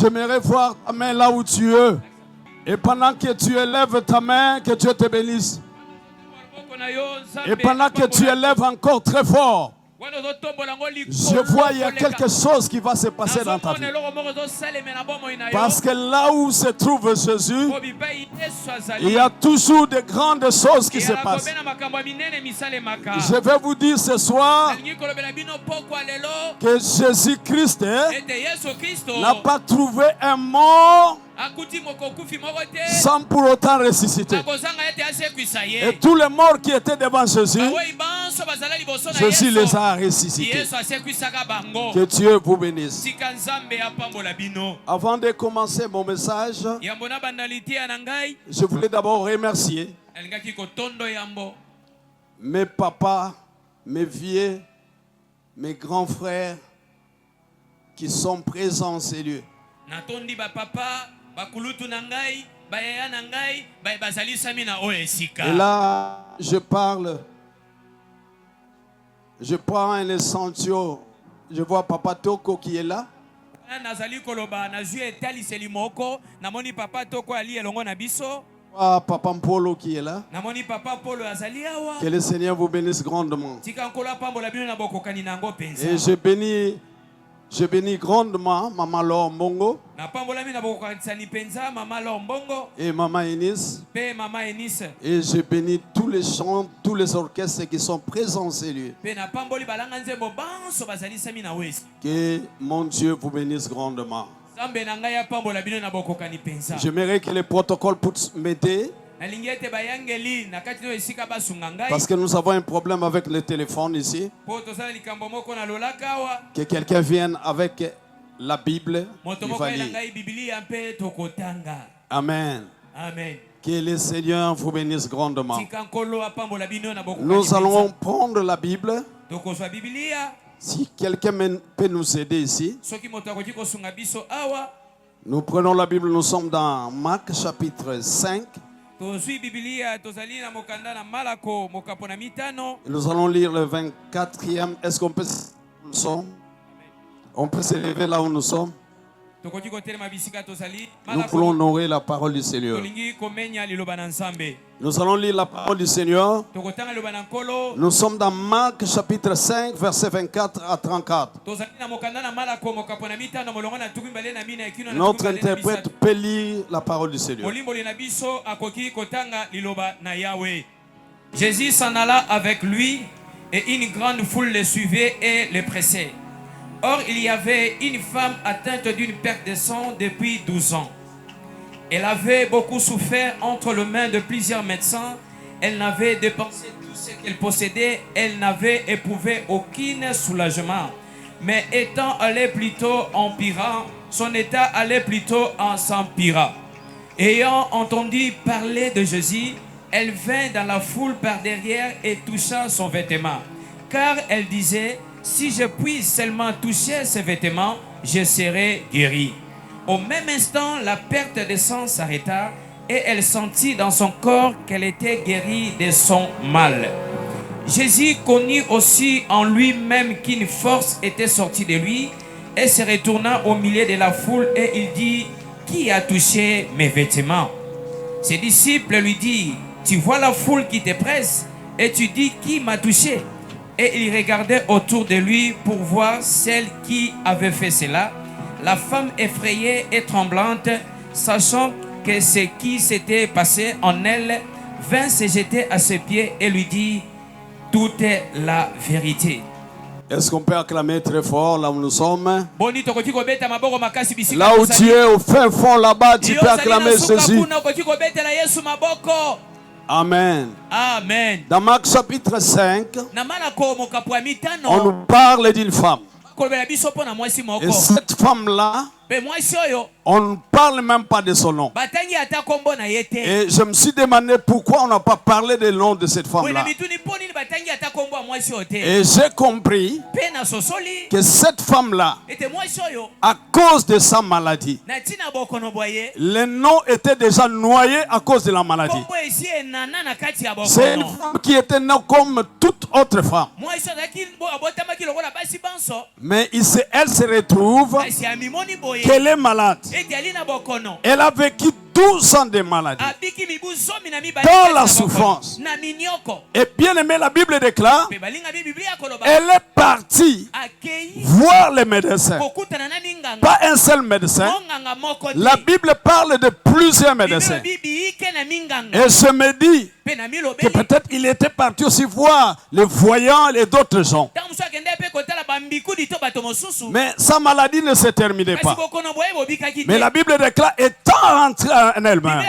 J'aimerais voir ta main là où tu es. Et pendant que tu élèves ta main, que Dieu te bénisse. Et pendant que tu élèves encore très fort, je vois il y a quelque chose qui va se passer dans ta vie. Parce que là où se trouve Jésus, il y a toujours de grandes choses qui se passent. Je vais vous dire ce soir que Jésus-Christ n'a pas trouvé un mort sans pour autant ressusciter. Et tous les morts qui étaient devant Jésus, Jésus les a ressuscités. Que Dieu vous bénisse. Avant de commencer mon message, je voulais d'abord remercier mes papas, mes vieux, mes grands frères qui sont présents en ces lieux. Et là, je prends un essentiel. Je vois Papa Toko qui est là. Papa Mpolo qui est là. Que le Seigneur vous bénisse grandement. Et je bénis grandement Maman Laure Mbongo et Maman Enis. Et je bénis tous les chants, tous les orchestres qui sont présents en ces lieux. Que mon Dieu vous bénisse grandement. J'aimerais que les protocoles puissent m'aider. Parce que nous avons un problème avec le téléphone ici. Que quelqu'un vienne avec la Bible. Il va lire. Amen. Amen. Que le Seigneur vous bénisse grandement. Nous allons prendre la Bible. Si quelqu'un peut nous aider ici. Nous prenons la Bible, nous sommes dans Marc chapitre 5. Nous allons lire le 24e. Est-ce qu'on peut s'élever là où nous sommes? Nous voulons honorer la parole du Seigneur. Nous allons lire la parole du Seigneur. Nous sommes dans Marc chapitre 5 verset 24 à 34. Notre interprète peut lire la parole du Seigneur. Jésus s'en alla avec lui et une grande foule le suivait et le pressait. Or, il y avait une femme atteinte d'une perte de sang depuis 12 ans. Elle avait beaucoup souffert entre les mains de plusieurs médecins. Elle n'avait dépensé tout ce qu'elle possédait. Elle n'avait éprouvé aucun soulagement. Mais étant allée plutôt empirant, son état allait plutôt en s'empirant. Ayant entendu parler de Jésus, elle vint dans la foule par derrière et toucha son vêtement. Car elle disait: si je puis seulement toucher ses vêtements, je serai guéri. Au même instant, la perte de sang s'arrêta et elle sentit dans son corps qu'elle était guérie de son mal. Jésus connut aussi en lui-même qu'une force était sortie de lui et se retourna au milieu de la foule et il dit: qui a touché mes vêtements? Ses disciples lui dirent: tu vois la foule qui te presse et tu dis: qui m'a touché? Et il regardait autour de lui pour voir celle qui avait fait cela. La femme effrayée et tremblante, sachant que ce qui s'était passé en elle, vint se jeter à ses pieds et lui dit toute la vérité. Est-ce qu'on peut acclamer très fort là où nous sommes? Là où tu es, au fin fond là-bas, tu peux acclamer Jésus. Amen. Amen. Dans Marc chapitre 5, on nous parle d'une femme. Et cette femme-là, on ne parle même pas de son nom. Et je me suis demandé pourquoi on n'a pas parlé du nom de cette femme-là. Et j'ai compris que cette femme-là, à cause de sa maladie, le nom était déjà noyé à cause de la maladie. C'est une femme qui était née comme toute autre femme. Mais elle se retrouve qu'elle est malade. Elle a vécu 12 ans de maladie. Dans la souffrance. Et bien aimé, la Bible déclare, elle est partie voir les médecins. Pas un seul médecin. La Bible parle de plusieurs médecins. Et je me dis que peut-être il était parti aussi voir les voyants et d'autres gens. Mais sa maladie ne se terminait pas. Mais la Bible déclare, étant rentrée en elle-même,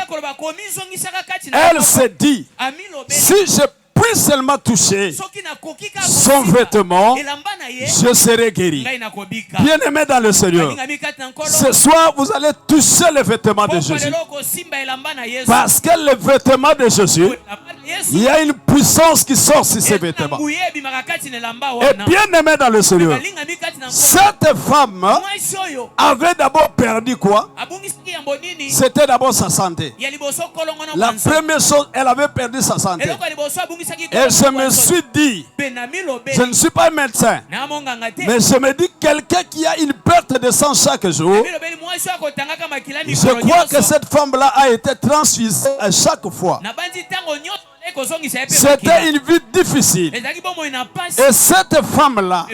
elle s'est dit, si je puis seulement toucher son vêtement, je serai guéri. Bien aimé dans le Seigneur, ce soir vous allez toucher le vêtement de Jésus. Parce que le vêtement de Jésus, il y a une puissance qui sort sur ces vêtements. Et bien aimé dans le Seigneur, cette femme avait d'abord perdu quoi? C'était d'abord sa santé. La première chose, elle avait perdu sa santé. Et je me suis dit, je ne suis pas médecin, mais je me dis, quelqu'un qui a une perte de sang chaque jour, je crois que cette femme-là a été transfusée à chaque fois. C'était une vie difficile. Et cette femme-là,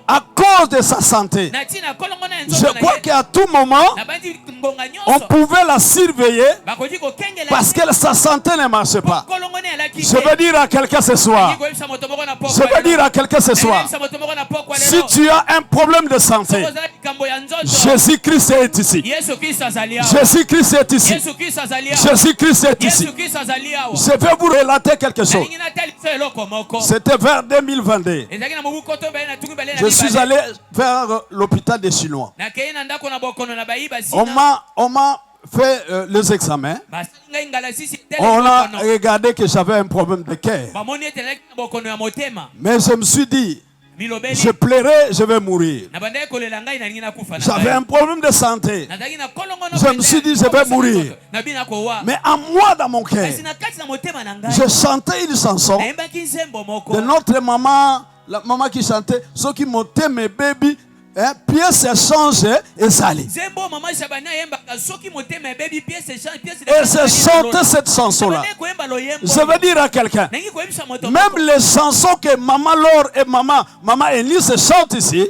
à cause de sa santé, je crois qu'à tout moment, on pouvait la surveiller parce que sa santé ne marchait pas. Je veux dire à quelqu'un ce soir, si tu as un problème de santé, Jésus-Christ est ici. Jésus-Christ est ici. Jésus-Christ est ici. Je vais vous relater quelque chose. C'était vers 2022. Je suis allé vers l'hôpital des Chinois. On m'a fait les examens. On a regardé que j'avais un problème de cœur. Mais je me suis dit, je pleurais, je vais mourir. J'avais un problème de santé. Je me suis dit, je vais mourir. Mais en moi, dans mon cœur, je chantais une chanson de notre maman, la maman qui chantait, ceux qui montaient mes bébés. Pièce échange et salée. Et je chantais cette chanson-là. Je veux dire à quelqu'un, même les chansons que Maman Laure et Maman Elise chantent ici,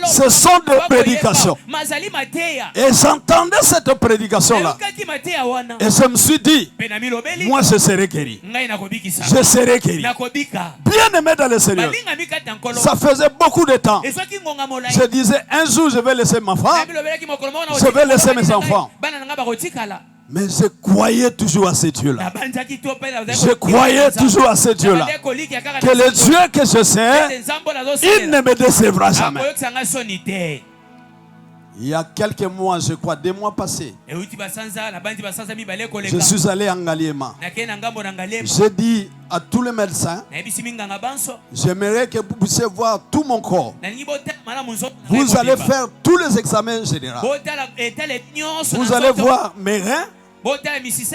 ce sont des prédications. Et j'entendais cette prédication-là. Et je me suis dit, moi je serai guéri. Je serai guéri. Bien aimé dans le Seigneur. Ça faisait beaucoup de temps. Je disais, un jour je vais laisser ma femme, je vais laisser mes enfants. Mais je croyais toujours à ce Dieu-là. Je croyais toujours à ce Dieu-là. Que le Dieu que je sais, il ne me décevra jamais. Il y a quelques mois, je crois, 2 mois passés, je suis allé en Ngaliema. J'ai dit à tous les médecins, j'aimerais que vous puissiez voir tout mon corps. Vous allez faire tous les examens généraux. Vous allez voir mes reins.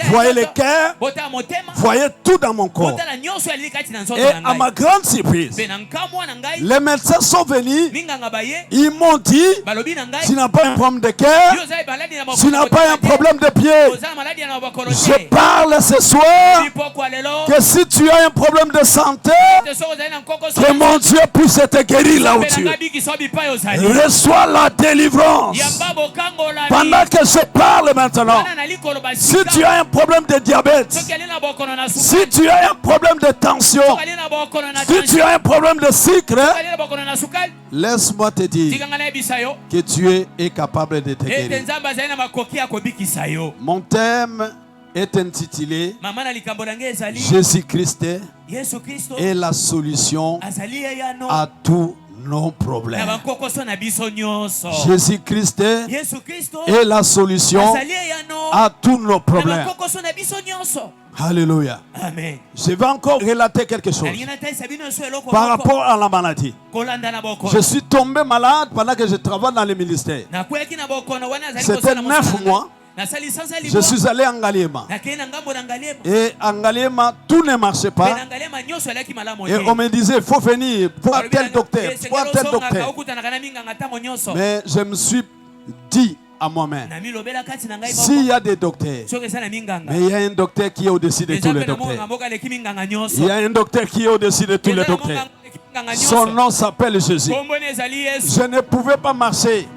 Voyez le cœur, voyez tout dans mon corps. Et à ma grande surprise, les médecins sont venus, ils m'ont dit, tu n'as pas un problème de cœur, tu n'as pas un problème de pied. Je parle ce soir que si tu as un problème de santé, que mon Dieu puisse te guérir là où tu es. Reçois la délivrance. Pendant que je parle maintenant, si tu as un problème de diabète, si tu as un problème de tension, si tu as un problème de sucre, laisse-moi te dire que Dieu est capable de te guérir. Mon thème est intitulé Jésus-Christ est la solution à tous nos problèmes. Jésus-Christ est la solution à tous nos problèmes. Alléluia. Amen. Je vais encore relater quelque chose par rapport à la maladie. Je suis tombé malade pendant que je travaille dans le ministère. C'était 9 mois. Je suis allé en Ngaliema. Et en Ngaliema, tout ne marchait pas. Et on me disait, il faut venir, voir tel docteur, voir tel docteur. Mais je me suis dis à moi-même, s'il y a des docteurs, mais il y a un docteur qui est au-dessus de tous les docteurs. Il y a un docteur qui est au-dessus de tous les docteurs. Son nom s'appelle Jésus. Je ne pouvais pas marcher.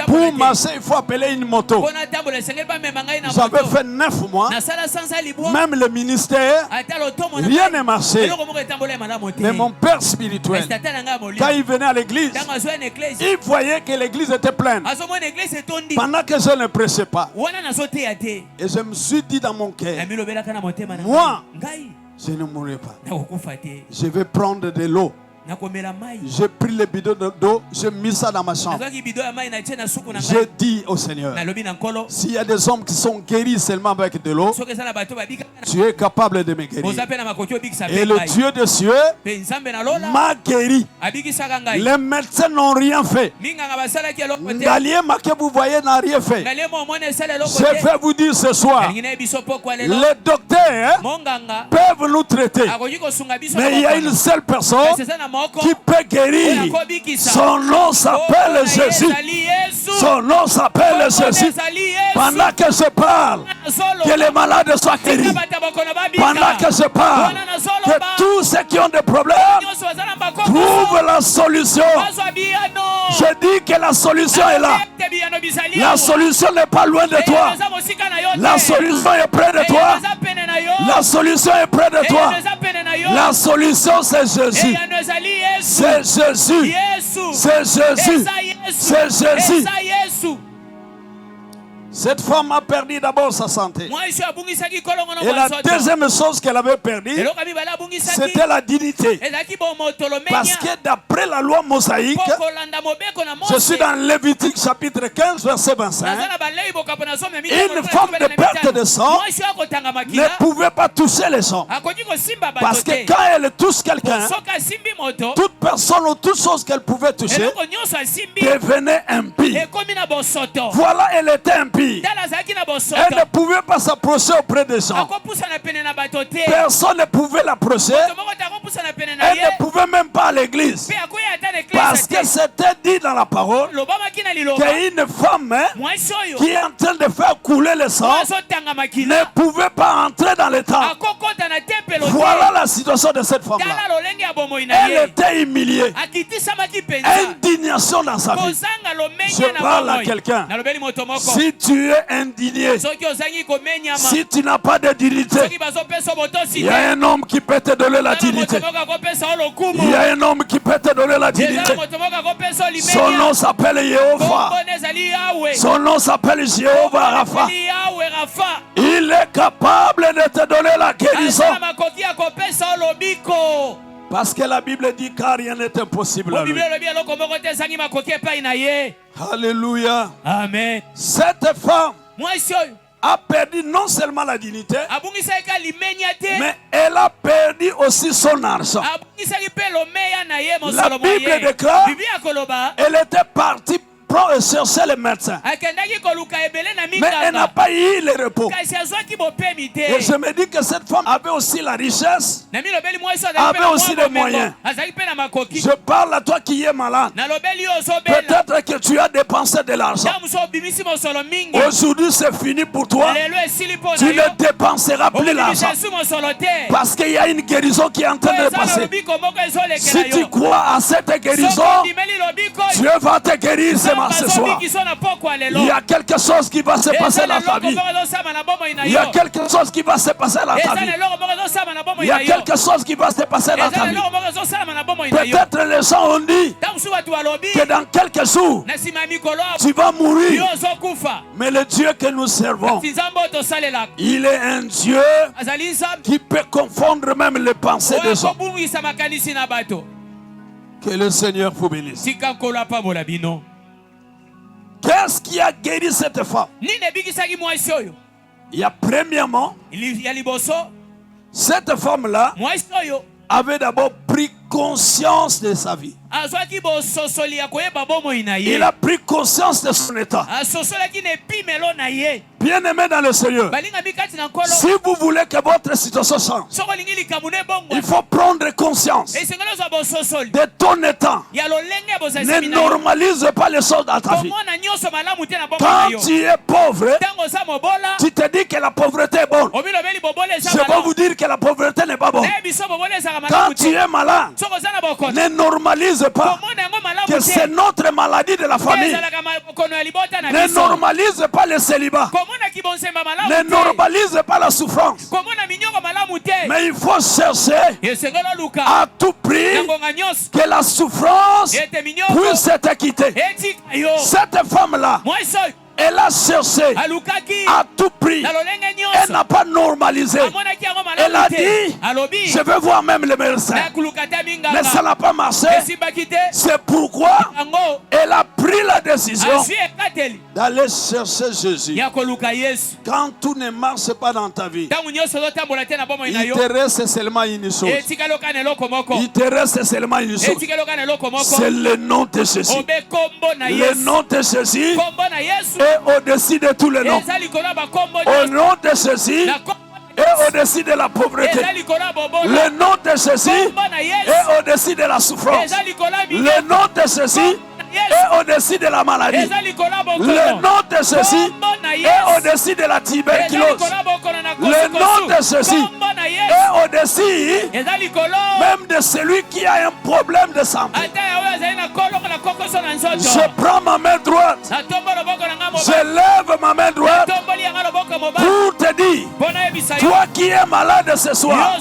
Pour marcher, il faut appeler une moto. J'avais fait 9 mois. Même le ministère, rien ne marchait. Mais mon père spirituel, quand il venait à l'église, il voyait que l'église était pleine. Pendant que je ne prêchais pas. Et je me suis dit dans mon cœur, moi, je ne mourrai pas. Je vais prendre de l'eau. J'ai pris le bidon d'eau, j'ai mis ça dans ma chambre. J'ai dit au Seigneur, s'il y a des hommes qui sont guéris seulement avec de l'eau, tu es capable de me guérir. Et le Dieu des cieux m'a guéri. Les médecins n'ont rien fait. Ngaliema que vous voyez n'a rien fait. Je vais vous dire ce soir, les docteurs peuvent nous traiter, mais il y a une seule personne qui peut guérir. Son nom s'appelle Jésus. Son nom s'appelle Jésus. Pendant que je parle, que les malades soient guéris. Pendant que je parle, que tous ceux qui ont des problèmes trouvent la solution. Je dis que la solution est là. La solution n'est pas loin de toi. La solution est près de toi. La solution est près de toi. La solution c'est Jésus. C'est Jésus. C'est Jésus. C'est Jésus. Cette femme a perdu d'abord sa santé. Et la deuxième chose qu'elle avait perdue, c'était la dignité. Parce que d'après la loi mosaïque, je suis dans Lévitique chapitre 15 verset 25, une femme de perte de sang ne pouvait pas toucher les gens. Parce que quand elle touche quelqu'un, toute personne ou toute chose qu'elle pouvait toucher devenait impie. Voilà, elle était impie. Elle ne pouvait pas s'approcher auprès des gens. Personne ne pouvait l'approcher. Elle ne pouvait même pas à l'église. Parce que c'était dit dans la parole qu'une femme qui est en train de faire couler le sang ne pouvait pas entrer dans le temple. Voilà la situation de cette femme-là. Elle était humiliée. Indignation dans sa vie. Je parle à quelqu'un. Si tu es indigné, si tu n'as pas de dignité, il y a un homme qui peut te donner la dignité. Il y a un homme qui peut te donner la dignité. Son nom s'appelle Jéhovah. Son nom s'appelle Jéhovah Rapha. Il est capable de te donner la guérison. Parce que la Bible dit car rien n'est impossible à lui. Alléluia. Amen. Cette femme a perdu non seulement la dignité, mais elle a perdu aussi son argent. La Bible déclare elle était partie pour chercher le médecin, mais elle n'a pas eu le repos. Et je me dis que cette femme avait aussi la richesse, avait aussi les moyens. Je parle à toi qui es malade. Peut-être que tu as dépensé de l'argent. Aujourd'hui c'est fini pour toi. Tu ne dépenseras plus l'argent, parce qu'il y a une guérison qui est en train de passer. Si tu crois à cette guérison, Dieu va te guérir ce soir. Il y a quelque chose qui va se passer dans ta vie. Il y a quelque chose qui va se passer dans ta vie. Il y a quelque chose qui va se passer dans ta vie. Peut-être les gens ont dit que dans quelques jours tu vas mourir. Mais le Dieu que nous servons, il est un Dieu qui peut confondre même les pensées des hommes. Que le Seigneur vous bénisse. Qu'est-ce qui a guéri cette femme? Il y a premièrement, cette femme-là avait d'abord pris conscience de sa vie. Il a pris conscience de son état. Bien-aimé dans le Seigneur, si vous voulez que votre situation change, il faut prendre conscience de ton état. Ne normalise pas les choses dans ta vie. Quand tu es pauvre, tu te dis que la pauvreté est bonne. Je vais vous dire que la pauvreté n'est pas bonne. Quand tu es malade, ne normalise pas que c'est notre maladie de la famille. Ne normalise pas le célibat. Ne normalise pas la souffrance. Mais il faut chercher à tout prix que la souffrance puisse être quittée. Cette femme-là, elle a cherché à tout prix. Elle n'a pas normalisé. Elle a dit, je veux voir même le médecin. Mais ça n'a pas marché. C'est pourquoi elle a pris la décision d'aller chercher Jésus. Quand tout ne marche pas dans ta vie, il te reste seulement une chose. Il te reste seulement une chose. C'est le nom de Jésus. Le nom de Jésus est au-dessus de tous les noms. Au nom de Jésus est au-dessus de la pauvreté. Le nom de Jésus est au-dessus de la souffrance. Le nom de Jésus est au-dessus de la maladie. Le nom de Jésus est au-dessus de la tuberculose. Le nom de Jésus est au-dessus même de celui qui a un problème de santé. Je prends ma main droite. Je lève ma main droite pour te dire, toi qui es malade ce soir,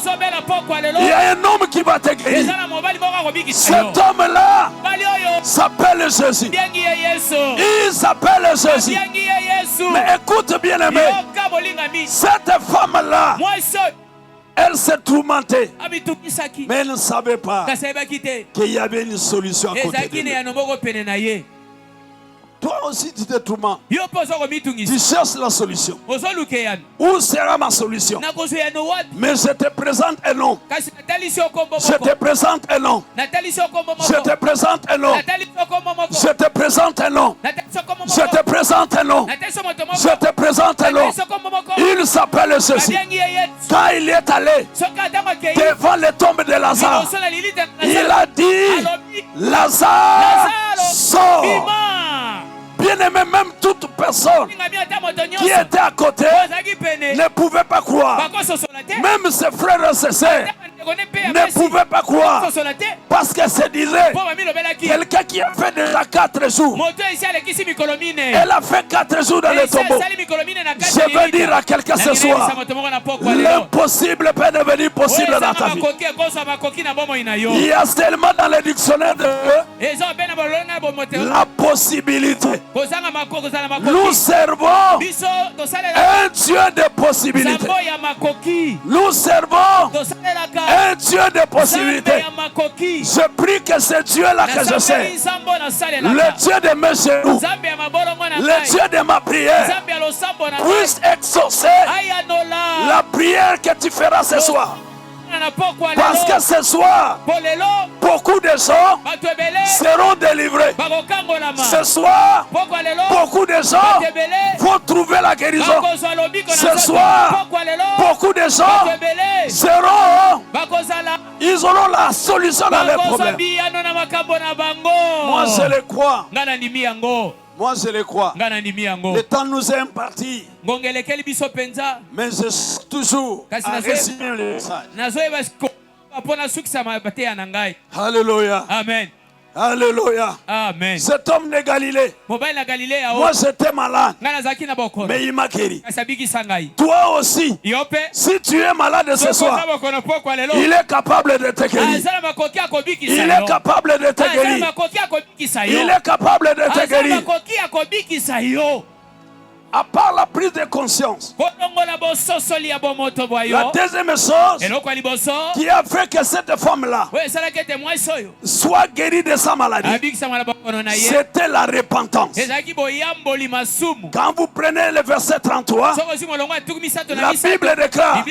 il y a un homme qui va te guérir. Cet homme-là s'appelle Jésus. Il s'appelle Jésus. Mais écoute bien aimé, cette femme-là, elle s'est tourmentée, mais elle ne savait pas qu'il y avait une solution à côté d'elle. Toi aussi tu te tourmentes. Tu cherches la solution. Où sera ma solution? Mais je te présente un nom. Je te présente un nom. Je te présente un nom. Je te présente un nom. Je te présente un nom. Je te présente un nom. Il s'appelle Jésus. Quand il est allé devant les tombes de Lazare, il a dit, Lazare, sort. Bien-aimé, même toute personne qui était à côté ne pouvait pas croire. Même ses frères et ses sœurs ne pouvaient pas croire. Parce que se disait, quelqu'un qui a fait déjà 4 jours. Elle a fait 4 jours dans le tombeau. Je veux dire à quelqu'un ce soir, l'impossible peut devenir possible dans ta vie. Il y a seulement dans le dictionnaire de Dieu la possibilité. Nous servons un Dieu de possibilités. Nous servons un Dieu de possibilités. Je prie que ce Dieu-là que je sais, le Dieu de mes genoux, le Dieu de ma prière, puisse exaucer la prière que tu feras ce soir. Parce que ce soir, beaucoup de gens seront délivrés. Ce soir, beaucoup de gens vont trouver la guérison. Ce soir, beaucoup de gens seront, ils auront la solution dans leurs problèmes. Moi je le crois. Moi je le crois. Le temps nous est imparti. Mais je suis toujours à résumer le message. Alléluia. Amen. Alléluia. Amen. Cet homme de Galilée, moi j'étais malade, mais il m'a guéri. Toi aussi, si tu es malade ce soir, il est capable de te guérir. Il est capable de te guérir. Il est capable de te guérir. À part la prise de conscience. La deuxième chose qui a fait que cette femme-là soit guérie de sa maladie, c'était la repentance. Quand vous prenez le verset 33, la Bible déclare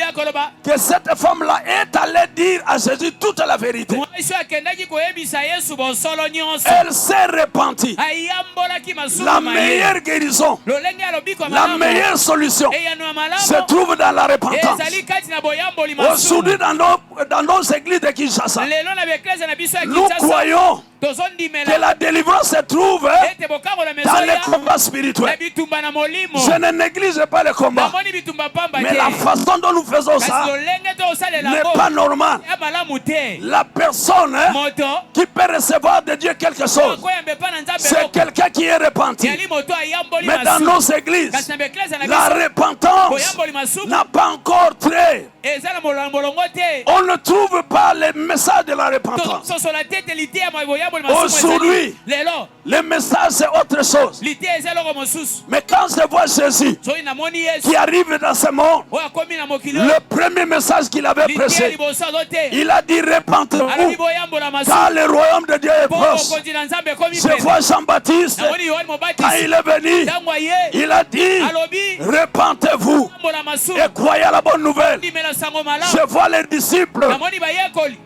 que cette femme-là est allée dire à Jésus toute la vérité. Elle s'est repentie. La meilleure guérison, la meilleure solution se trouve dans la repentance. Aujourd'hui, dans nos églises de Kinshasa, nous croyons que la délivrance se trouve dans les combats spirituels. Je ne néglige pas le combat, mais la façon dont nous faisons ça n'est pas normale. La personne qui peut recevoir de Dieu quelque chose, c'est quelqu'un qui est repenti. Mais dans nos églises, la repentance n'a pas encore trait. On ne trouve pas le message de la repentance. Aujourd'hui, le message c'est autre chose. Mais quand je vois Jésus qui arrive dans ce monde, le premier message qu'il avait prêché, il a dit repentez-vous car le royaume de Dieu est proche. Je vois Jean-Baptiste, quand il est venu, il a dit repentez-vous et croyez à la bonne nouvelle. Je vois les disciples,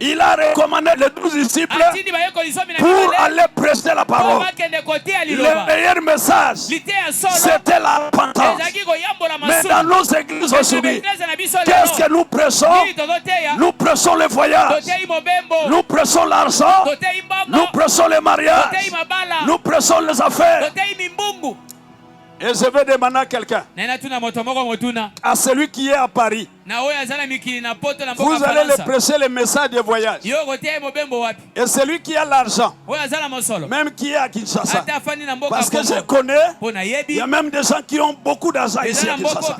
il a recommandé les 12 disciples pour aller prêcher la parole. Le meilleur message, c'était la repentance. Mais dans nos églises aujourd'hui, qu'est-ce que nous prêchons? Nous prêchons le voyage, nous prêchons l'argent, nous prêchons les mariages, nous prêchons les affaires. Et je vais demander à quelqu'un, à celui qui est à Paris, vous allez le prêcher le message de voyage. Et celui qui a l'argent, même qui est à Kinshasa, parce que je connais, il y a même des gens qui ont beaucoup d'argent ici à Kinshasa.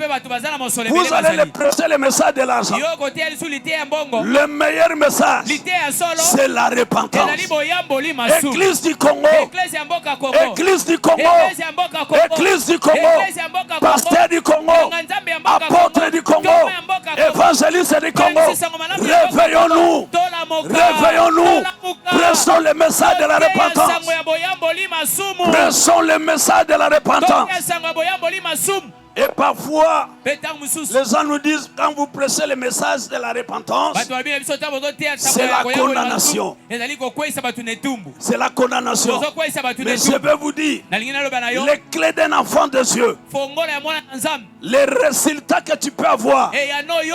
Vous allez le prêcher le message de l'argent. Le meilleur message, c'est la repentance. Église du Congo, Église du Congo, Église du Congo, pasteur du Congo, apôtre du Congo, évangéliste du Congo, réveillons-nous, réveillons-nous, prêchons le message de la repentance, prêchons le message de la repentance. Et parfois, les gens nous disent, quand vous prêchez le message de la repentance, c'est la condamnation. C'est la condamnation. Mais je vais vous dire, les clés d'un enfant de Dieu, les résultats que tu peux avoir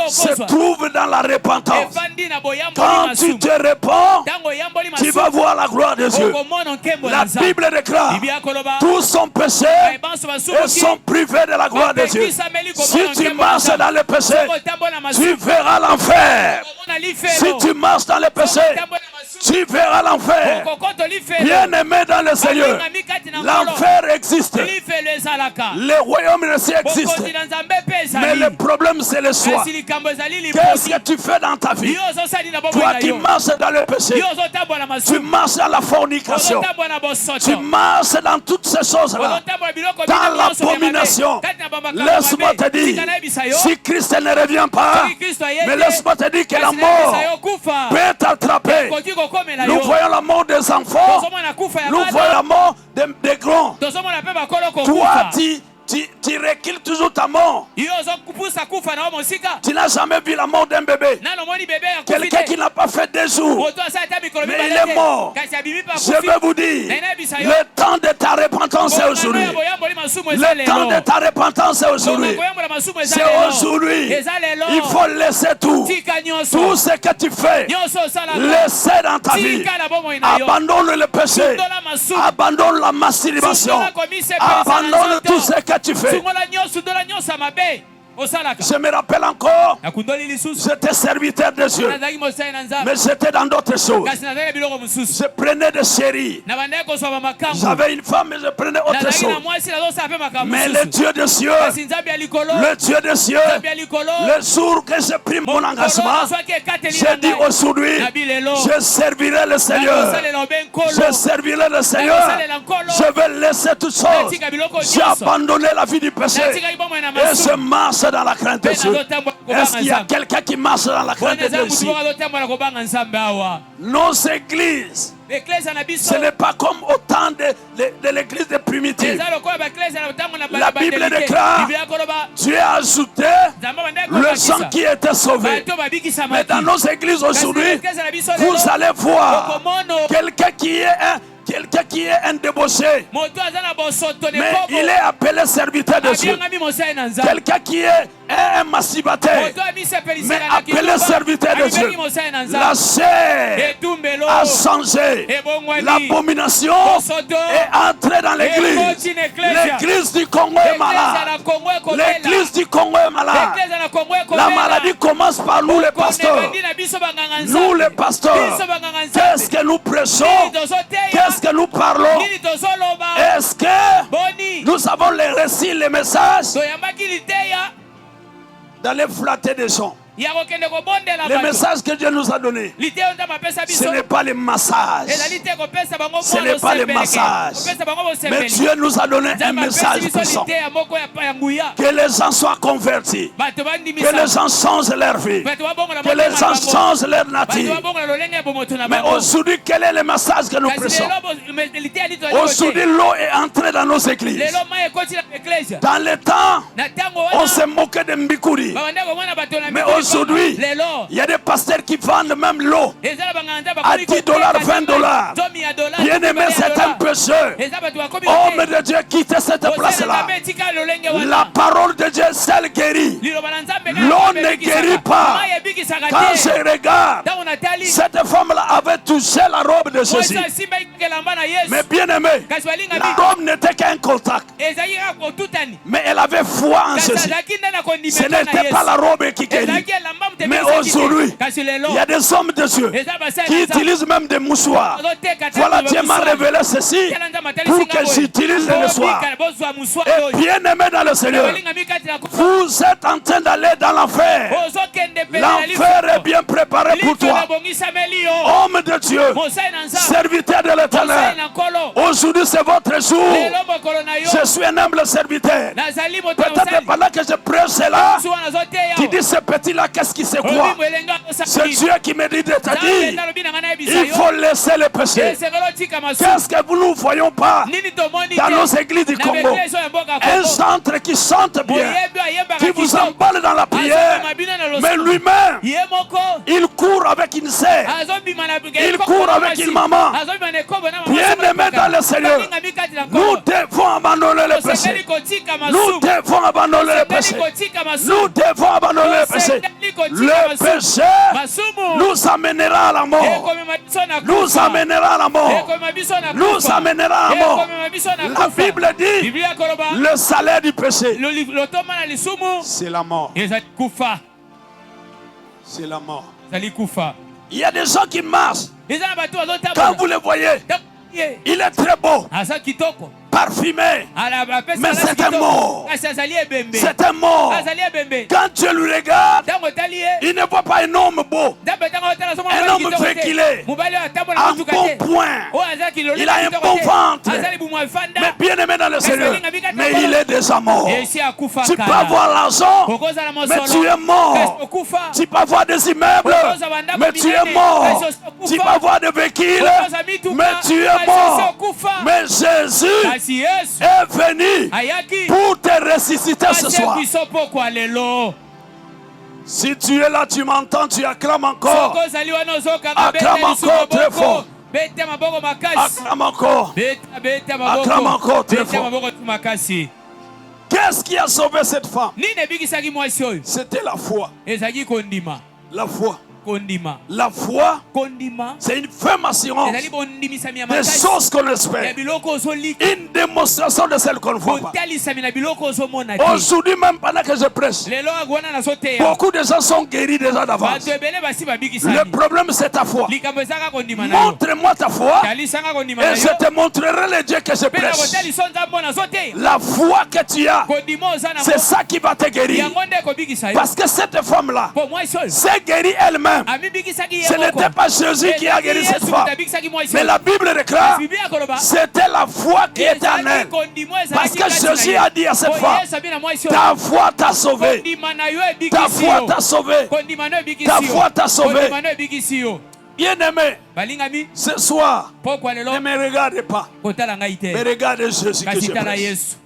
se trouvent dans la repentance. Quand tu te répands, tu vas voir la gloire de Dieu. La Bible déclare, tous sont péchés et sont privés de la gloire de Dieu. Si tu marches dans le péché, tu verras l'enfer. Si tu marches dans le péché, tu verras l'enfer. Bien aimé dans le Seigneur, l'enfer existe. Le royaume de Dieu existe. Mais le problème c'est le choix. Qu'est-ce que tu fais dans ta vie? Toi qui marches dans le péché, tu marches dans la fornication, tu marches dans toutes ces choses-là, dans l'abomination. Laisse-moi te dire, si Christ ne revient pas, mais laisse-moi te dire que la mort peut t'attraper. Nous voyons la mort des enfants, nous voyons la mort des grands. Toi, tu recules toujours ta mort. Tu n'as jamais vu la mort d'un bébé. Quelqu'un qui n'a pas fait 2 jours, mais il est mort. Je vais vous dire, le temps de ta repentance est aujourd'hui. Le temps de ta repentance est aujourd'hui. C'est aujourd'hui. Il faut laisser tout. Tout ce que tu fais, laissez dans ta vie. Abandonne le péché. Abandonne la masturbation. Abandonne tout ce que tu fais. Je me rappelle encore, j'étais serviteur de Dieu, mais j'étais dans d'autres choses. Je prenais des chéris. J'avais une femme, mais je prenais autre chose. Mais le Dieu de cieux, le Dieu de cieux, le jour que j'ai pris mon engagement, j'ai dit aujourd'hui, je servirai le Seigneur. Je servirai le Seigneur. Je vais laisser toutes choses. J'ai abandonné la vie du péché. Et je marche dans la crainte de Dieu. Est-ce qu'il y a quelqu'un qui marche dans la crainte de Dieu ici? Nos églises, ce n'est pas comme au temps de l'église des primitives. La Bible déclare, Dieu a ajouté le sang qui était sauvé. Mais dans nos églises aujourd'hui, vous allez voir quelqu'un qui est un débauché, mais il est appelé serviteur de Dieu. Quelqu'un qui est un masturbataire, mais appelé serviteur de Dieu. La chair a changé. L'abomination est entrée dans l'église. L'église du Congo est malade. L'église du Congo est malade. La maladie commence par nous les pasteurs. Nous les pasteurs. Qu'est-ce que nous prêchons? Qu'est-ce que nous parlons? Est-ce que nous avons les récits, les messages d'aller flatter des gens? Les messages que Dieu nous a donnés, ce n'est pas les massages. Ce n'est pas les massages. Mais Dieu nous a donné un message puissant. Que les gens soient convertis. Que les gens changent leur vie. Que les gens changent leur nature. Mais aujourd'hui, quel est le message que nous prêchons? Aujourd'hui, l'eau est entrée dans nos églises. Dans le temps, on se moquait de Mbikuri. Mais aujourd'hui, il y a des pasteurs qui vendent même l'eau à $10, $20. Bien aimé, c'est un pécheur. Homme de Dieu, quittez cette place-là. La parole de Dieu, celle guérit. L'eau ne guérit pas. Quand je regarde, cette femme-là avait touché la robe de Jésus. Mais bien aimé, la robe n'était qu'un contact. Mais elle avait foi en Jésus. Ce n'était pas la robe qui guérit. Mais aujourd'hui, il y a des hommes de Dieu qui utilisent même des mouchoirs. Voilà, Dieu m'a révélé ceci pour que j'utilise le soir. Et bien aimé dans le Seigneur, vous êtes en train d'aller dans l'enfer. L'enfer est bien préparé pour toi. Homme de Dieu, serviteur de l'Éternel, aujourd'hui c'est votre jour. Je suis un humble serviteur. Peut-être pendant que je prêche cela, tu dis ce petit-là, qu'est-ce qui se croit? C'est Dieu qui me dit de te dire, il faut laisser le péché. Qu'est-ce que nous ne voyons pas dans nos églises du Congo? Un chantre qui chante bien, qui vous emballe dans la prière, mais lui-même, il court avec une sœur, il court avec une maman. Bien aimé dans le Seigneur, nous devons abandonner le péché. Nous devons abandonner le péché. Nous devons abandonner le péché. Le péché nous amènera à la mort. Nous amènera à la mort. Nous amènera à la mort. La Bible dit, le salaire du péché, c'est la mort. C'est la mort. Il y a des gens qui marchent. Quand vous les voyez, il est très beau, parfumé, mais c'est un mort. C'est un mort. Quand Dieu lui regarde, il ne voit pas un homme beau, un homme véhiculé, un bon point, il a un bon ventre, mais bien aimé dans le Seigneur, mais il est déjà mort. Tu peux avoir l'argent, mais tu es mort. Tu peux avoir des immeubles, mais tu es mort. Tu peux avoir des véhicules, mais tu es mort. Mais Jésus est venu pour te ressusciter ce soir. Si tu es là, tu m'entends, tu acclames encore. Acclame encore très fort. Acclame encore. Acclame encore très fort. Qu'est-ce qui a sauvé cette femme? C'était la foi. La foi. La foi, c'est une ferme assurance des choses qu'on espère. Une démonstration de celles qu'on ne voit pas. Aujourd'hui même, pendant que je prêche, beaucoup de gens sont guéris déjà d'avance. Le problème, c'est ta foi. Montre-moi ta foi et je te montrerai le Dieu que je prêche. La foi que tu as, c'est ça qui va te guérir. Parce que cette femme-là s'est guérie elle-même. Ce n'était pas Jésus qui a guéri cette femme. Mais la Bible déclare, c'était la foi qui était en elle. Parce que Jésus a dit à cette femme, ta foi t'a sauvé. Ta foi t'a sauvé. Ta foi t'a sauvé. Bien-aimé, ce soir, ne me regarde pas, mais regarde Jésus que je prêche.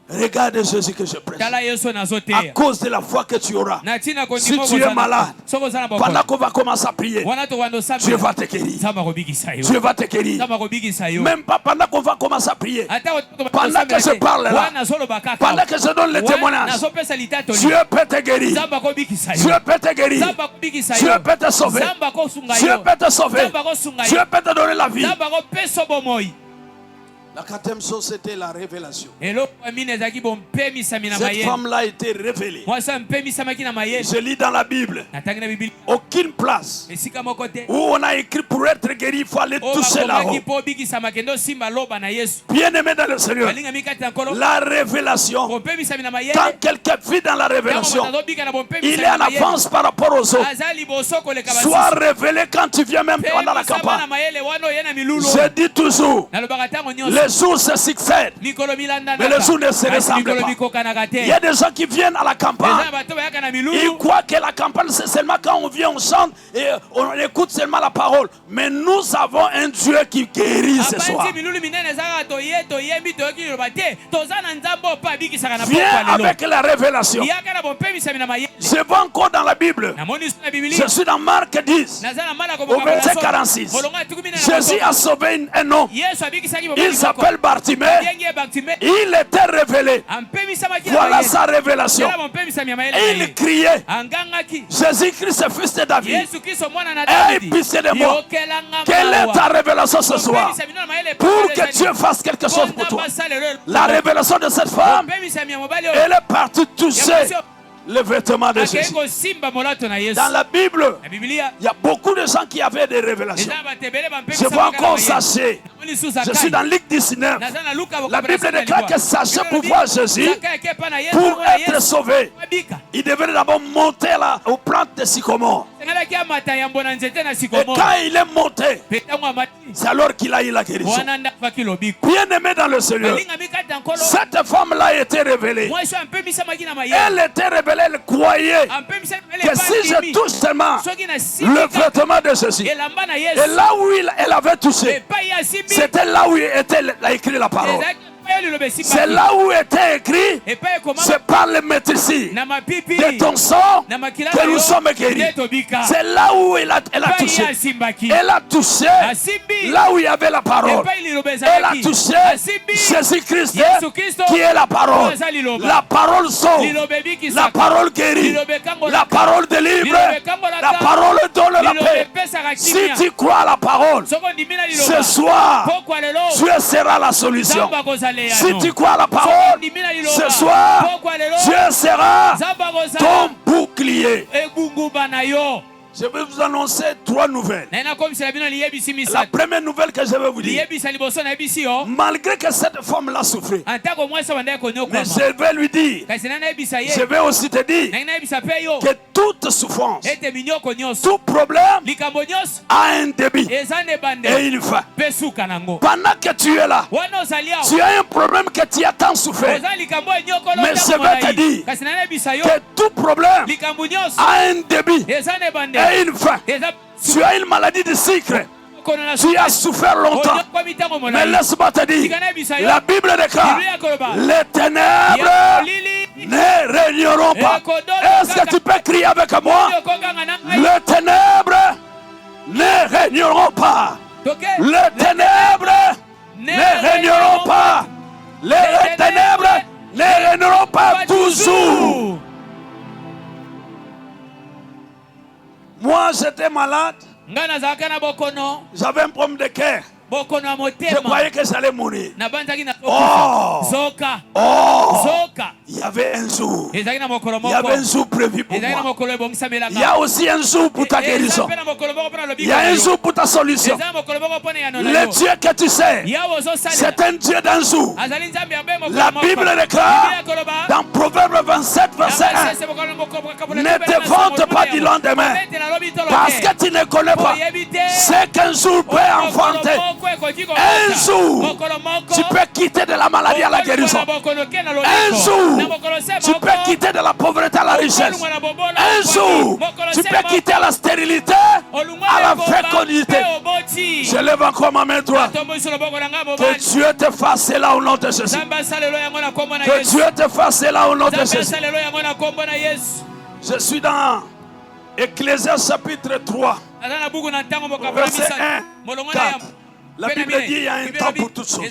Regarde Jésus que je prêche. À cause de la foi que tu auras. Si tu es malade, pendant qu'on va commencer à prier, Dieu va te guérir. Dieu va te guérir. Même pas pendant qu'on va commencer à prier. Pendant que je parle là, pendant que je donne le témoignage, Dieu peut te guérir. Dieu peut te guérir. Dieu peut te sauver. Dieu peut te sauver. Dieu peut te donner la vie. La quatrième chose, c'était la révélation. Cette femme-là a été révélée. Je lis dans la Bible, aucune place où on a écrit pour être guéri, il faut aller toucher là-haut. Bien-aimé dans le Seigneur, la révélation, quand quelqu'un vit dans la révélation, il est en avance par rapport aux autres. Sois révélé quand tu viens même pendant la campagne. Je dis toujours, les jours se succèdent, mais les jours ne se ressemblent pas. Il y a des gens qui viennent à la campagne. Ils croient que la campagne, c'est seulement quand on vient, on chante et on écoute seulement la parole. Mais nous avons un Dieu qui guérit ce soir. Viens avec la révélation. Je vais encore dans la Bible. Je suis dans Marc 10, au verset 46. Jésus a sauvé un homme. Il s'appelle Bartimée. Il était révélé. Voilà sa révélation. Et il criait, Jésus-Christ, fils de David, aie pitié de moi. Quelle est ta révélation ce soir? Pour que Dieu fasse quelque chose pour toi. La révélation de cette femme, elle est partie toucher le vêtement de Jésus. Dans la Bible, il y a beaucoup de gens qui avaient des révélations. Je vois encore Sachet. Je suis dans Luc 19. La Bible déclare que Sachet pour voir Jésus, pour être sauvé, il devait d'abord monter là aux plantes de sycomore. Et quand il est monté, c'est alors qu'il a eu la guérison. Bien-aimé dans le Seigneur, cette femme-là a été révélée. Elle était révélée, elle croyait que si je touche seulement le vêtement de Jésus, et là où elle avait touché, c'était là où était écrit la parole. C'est là où était écrit, c'est par le médecin de ton sang que nous sommes guéris. C'est là où elle a touché. Elle a touché là où il y avait la parole. Elle a touché Jésus-Christ qui est la parole. La parole sauve, la parole guérit, la parole délivre, la parole donne la paix. Si tu crois à la parole, ce soir, Dieu sera la solution. Si tu crois à la parole, ce soir, Dieu sera ton bouclier. Je vais vous annoncer 3 nouvelles. La première nouvelle que je vais vous dire, malgré que cette femme-là souffrait, mais je vais lui dire, je vais aussi te dire que toute souffrance, tout problème a un début et une fin. Pendant que tu es là, tu as un problème que tu as tant souffert. Mais je vais te dire que tout problème a un début et une fin. Tu as une maladie de sucre. Tu as souffert longtemps. Mais laisse-moi te dire, la Bible déclare, les ténèbres ne régneront pas. Est-ce que tu peux crier avec moi? Les ténèbres ne régneront pas. Les ténèbres ne régneront pas. Les ténèbres ne régneront pas toujours. Moi, Moi, j'étais malade. J'avais un problème de cœur. Je croyais que j'allais mourir. Oh, il y avait un jour. Il y avait un jour prévu pour moi. Il y a aussi un jour pour ta guérison. Il y a un jour pour ta solution. Le Dieu que tu sais, c'est un Dieu d'un jour. La Bible déclare dans Proverbe 27, verset 1, ne te vante pas du lendemain, parce que tu ne connais pas ce qu'un jour peut enfanter. Un jour, tu peux quitter de la maladie à la guérison. Un jour, tu peux quitter de la pauvreté à la richesse. Un jour, tu peux quitter la stérilité à la fécondité. Je lève encore ma main droite. Que Dieu te fasse cela au nom de Jésus. Que Dieu te fasse cela au nom de Jésus. Je suis dans Ecclésiaste chapitre 3, verset 1, 4. La Bible dit qu'il y a un temps pour toutes choses.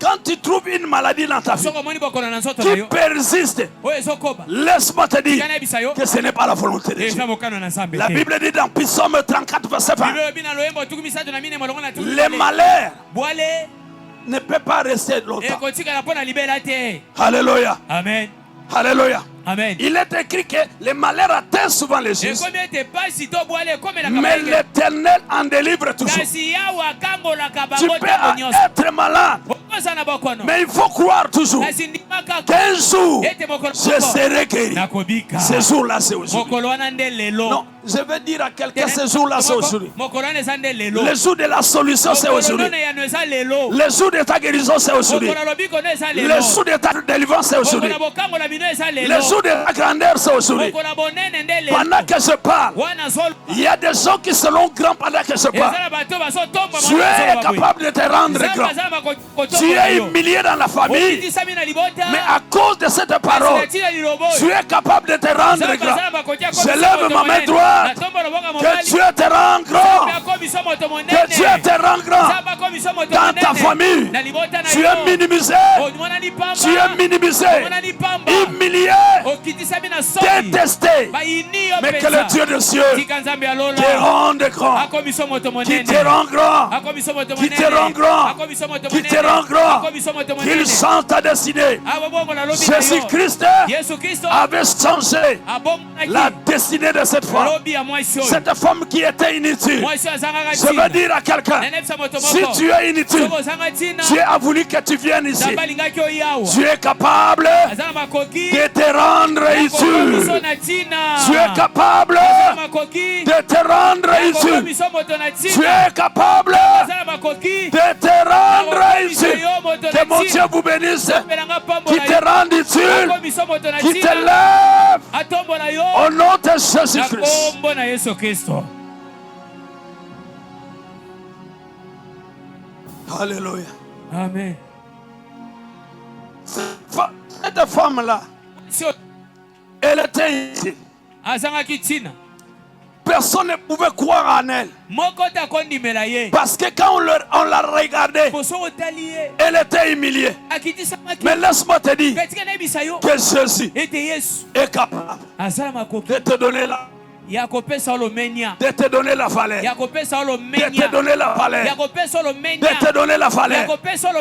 Quand tu trouves une maladie dans ta vie qui persiste, laisse-moi te dire que ce n'est pas la volonté de Dieu. La Bible dit dans Psaume 34, verset 20, les malheurs ne peuvent pas rester longtemps. Alléluia. Amen. Alléluia. Amen. Il est écrit que les malheurs atteignent souvent les justes, mais l'Éternel en délivre toujours. Tu peux être malade, mais il faut croire toujours qu'un jour je serai guéri. Ce jour-là, c'est aujourd'hui. Non, je veux dire à quelqu'un, ce jour-là, c'est aujourd'hui. Le jour de la solution, c'est aujourd'hui. Le jour de ta guérison, c'est aujourd'hui. Le jour de ta délivrance, c'est aujourd'hui. Le jour de ta grandeur, c'est aujourd'hui. Pendant que je parle, il y a des gens qui seront grands pendant que je parle. Tu es capable de te rendre grand. Tu es humilié dans la famille, mais à cause de cette parole, tu es capable de te rendre grand. Je lève ma main droite. Que Dieu te rende grand. Que Dieu te rende grand. Dans ta famille, tu es minimisé. Tu es minimisé, humilié, détesté. Mais que le Dieu des cieux te rende grand. Qui te rend grand. Qui te rend grand. Qui te rend grand. Qu'il change ta destinée. Jésus-Christ avait changé la destinée de cette femme. Cette femme qui était inutile. Je veux dire à quelqu'un, si tu es inutile, Dieu a voulu que tu viennes ici. Tu es capable de te rendre utile. Tu es capable de te rendre utile. Tu es capable de te rendre utile. Que mon Dieu vous bénisse, qui te rende utile, qui te lève au nom de Jésus-Christ. Alléluia. Amen. Cette femme-là, elle était ici. Personne ne pouvait croire en elle. Parce que quand on la regardait, elle était humiliée. Mais laisse-moi te dire que Jésus est capable de te donner la de te donner la valeur, de te donner la valeur, de te donner la valeur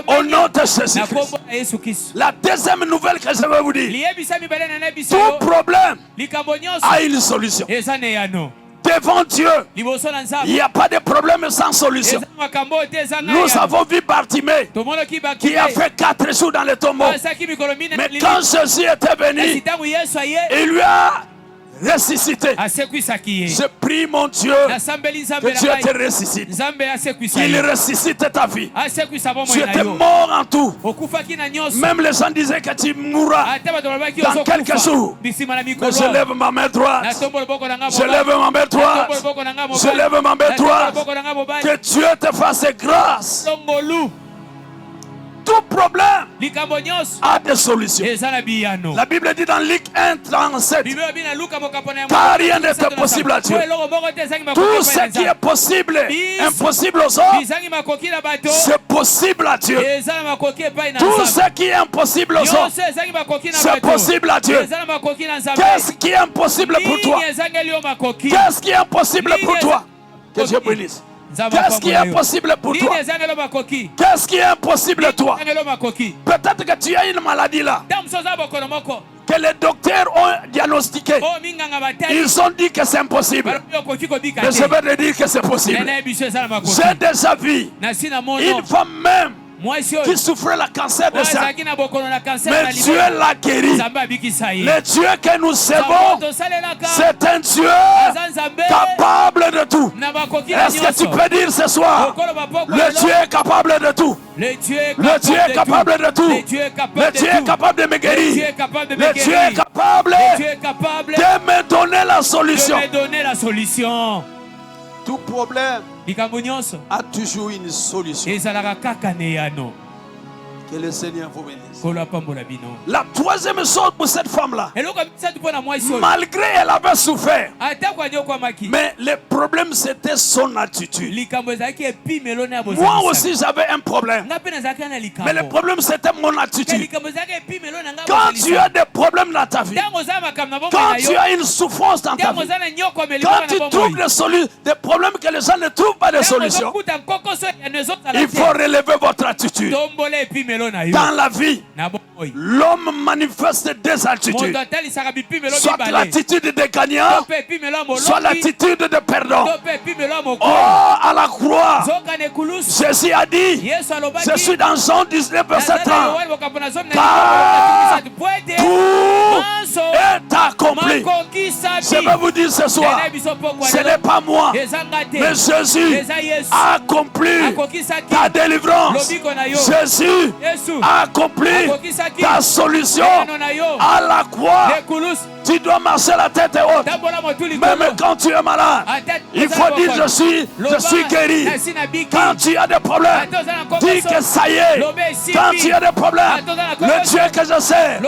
au nom de Jésus-Christ. La deuxième nouvelle que je vais vous dire, tout problème a une solution. Devant Dieu, il n'y a pas de problème sans solution. Nous avons vu Bartimée qui a fait 4 jours dans le tombeau. Mais quand Jésus était venu, il lui a ressuscité. Je prie mon Dieu que Dieu te ressuscite. Qu'il ressuscite ta vie. Tu étais mort en tout. Même les gens disaient que tu mourras dans quelques jours. Mais je lève ma main droite. Je lève ma main droite. Je lève ma main droite. Que Dieu te fasse grâce. Tout problème likambo nyonso a des solutions. ezala biyano. La Bible dit dans Luc 1:37, Biblia bina Luka mokapona ya car rien n'est impossible à Dieu. Tout ce qui est possible, impossible aux hommes, c'est possible à Dieu. Tout ce qui est impossible aux hommes, c'est possible à Dieu. Qu'est-ce qui est impossible pour toi? Qu'est-ce qui est impossible pour toi? Que Dieu bénisse. Qu'est-ce qui est impossible pour toi? Qu'est-ce qui est impossible pour toi? Peut-être que tu as une maladie là, que les docteurs ont diagnostiqué. Ils ont dit que c'est impossible. Mais je vais te dire que c'est possible. J'ai déjà vu une femme même qui souffrait le cancer de sein. Mais Dieu l'a guéri. Le Dieu que nous servons, c'est un Dieu capable de tout. Est-ce que tu peux dire ce soir, le Dieu est capable de tout? Le Dieu est capable de tout. Le Dieu est capable de me guérir. Le Dieu est capable de me donner la solution. Tout problème a toujours une solution. Que le Seigneur vous bénisse. La troisième chose pour cette femme-là, malgré elle avait souffert, mais le problème c'était son attitude. Moi aussi j'avais un problème, mais le problème c'était mon attitude. Quand tu as des problèmes dans ta vie, quand tu as une souffrance dans ta vie, quand tu trouves des problèmes que les gens ne trouvent pas de solution, il faut relever votre attitude. Dans la vie, l'homme manifeste des attitudes. Soit l'attitude de gagnant, soit l'attitude de perdant. Oh, à la croix, Jésus a dit, je suis dans Jean 19, verset 30, car tout est accompli. Je vais vous dire ce soir, ce n'est pas moi, mais Jésus a accompli ta délivrance. Jésus a accompli ta solution à la croix. Tu dois marcher la tête haute. Même quand tu es malade, il faut dire je suis guéri. Quand tu as des problèmes, dis que ça y est. Quand tu as des problèmes, le Dieu que je sais,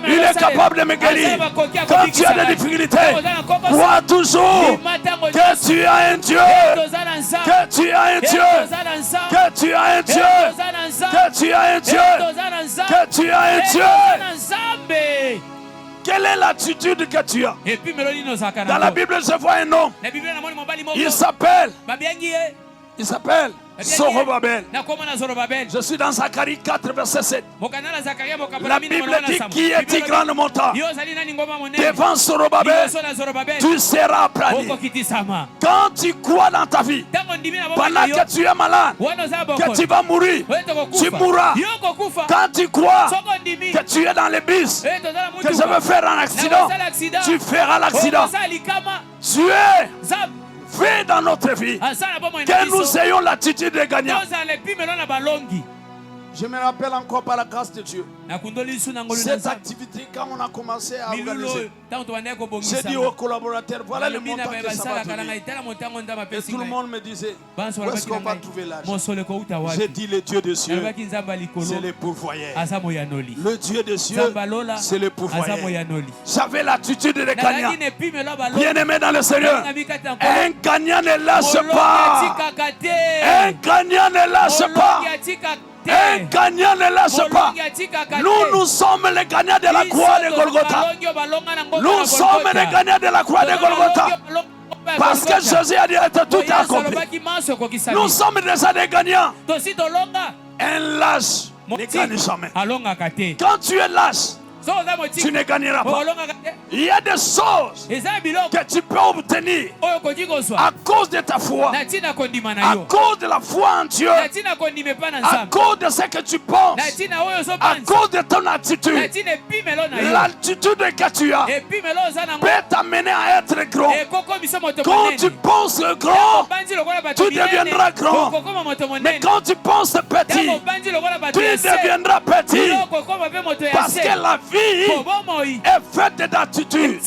il est capable de me guérir. Quand tu as des difficultés, crois toujours que tu as un Dieu, que tu as un Dieu, que tu as un Dieu, que tu as un Dieu, que tu as un Dieu. Quelle est l'attitude que tu as? Dans la Bible, je vois un homme. Il s'appelle Zorobabel. Je suis dans Zacharie 4, verset 7. La Bible dit qui est-il grand montant? Devant Zorobabel, tu seras aplani. Quand tu crois dans ta vie, pendant que tu es malade, que tu vas mourir, tu mourras. Quand tu crois que tu es dans les bus, que je vais faire un accident, tu feras l'accident. Tu es fait dans notre vie que nous ayons l'attitude de gagnant. Je me rappelle encore par la grâce de Dieu, cette activité quand on a commencé à organiser, j'ai dit aux collaborateurs, voilà le montant que ça va donner. Et tout le monde me disait, où est-ce qu'on va trouver l'argent? J'ai dit, le Dieu des cieux, c'est le pourvoyeur. Le Dieu des cieux, c'est le pourvoyeur. J'avais l'attitude de gagnant. Bien-aimé dans le Seigneur, un gagnant ne lâche pas. Un gagnant ne lâche pas. Un gagnant ne lâche pas. Nous sommes les gagnants de la croix de Golgotha. Nous sommes les gagnants de la croix de Golgotha. Parce que Jésus a dit tout accompli. Nous sommes déjà des gagnants. Un lâche ne gagne jamais. Quand tu es lâche, tu ne gagneras pas. Il y a des choses que tu peux obtenir à cause de ta foi, à cause de la foi en Dieu, à cause de ce que tu penses, à cause de ton attitude. L'attitude que tu as peut t'amener à être grand. Quand tu penses grand, tu deviendras grand. Mais quand tu penses petit, tu deviendras petit. Parce que la vie vie est faite d'attitude.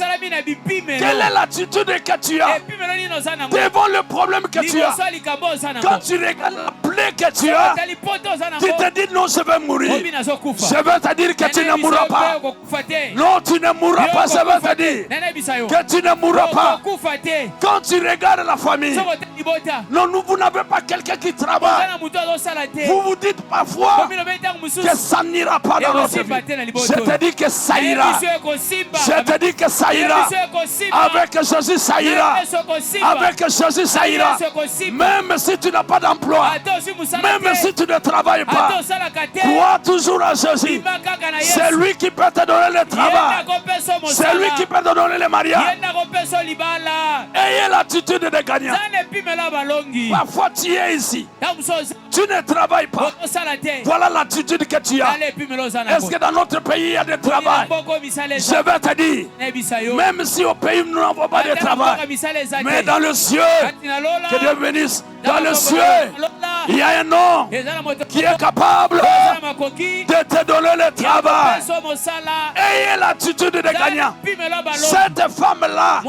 Quelle est l'attitude que tu as devant le problème que tu as? Quand tu regardes la plaie que tu as, tu te dis non, je vais mourir. Je vais te dire que tu ne mourras pas. Non, tu ne mourras pas, je vais te dire que tu ne mourras pas. Quand tu regardes la famille, non, vous n'avez pas quelqu'un qui travaille. Vous vous dites parfois que ça n'ira pas dans notre vie. Je te dis que ça ira. Je te dis que ça ira. Avec Jésus, ça ira. Avec Jésus, ça ira. Même si tu n'as pas d'emploi, même si tu ne travailles pas, crois toujours à Jésus. C'est lui qui peut te donner le travail. C'est lui qui peut te donner le mariage. Ayez l'attitude de gagnant. Parfois tu es ici, tu ne travailles pas. Voilà l'attitude que tu as. Est-ce que dans notre pays il y a du travail? Je vais te dire, même si au pays nous n'avons pas de travail, mais dans le ciel, que Dieu bénisse, dans le ciel, il y a un homme qui est capable de te donner le travail. Ayez l'attitude de gagnant. Cette femme-là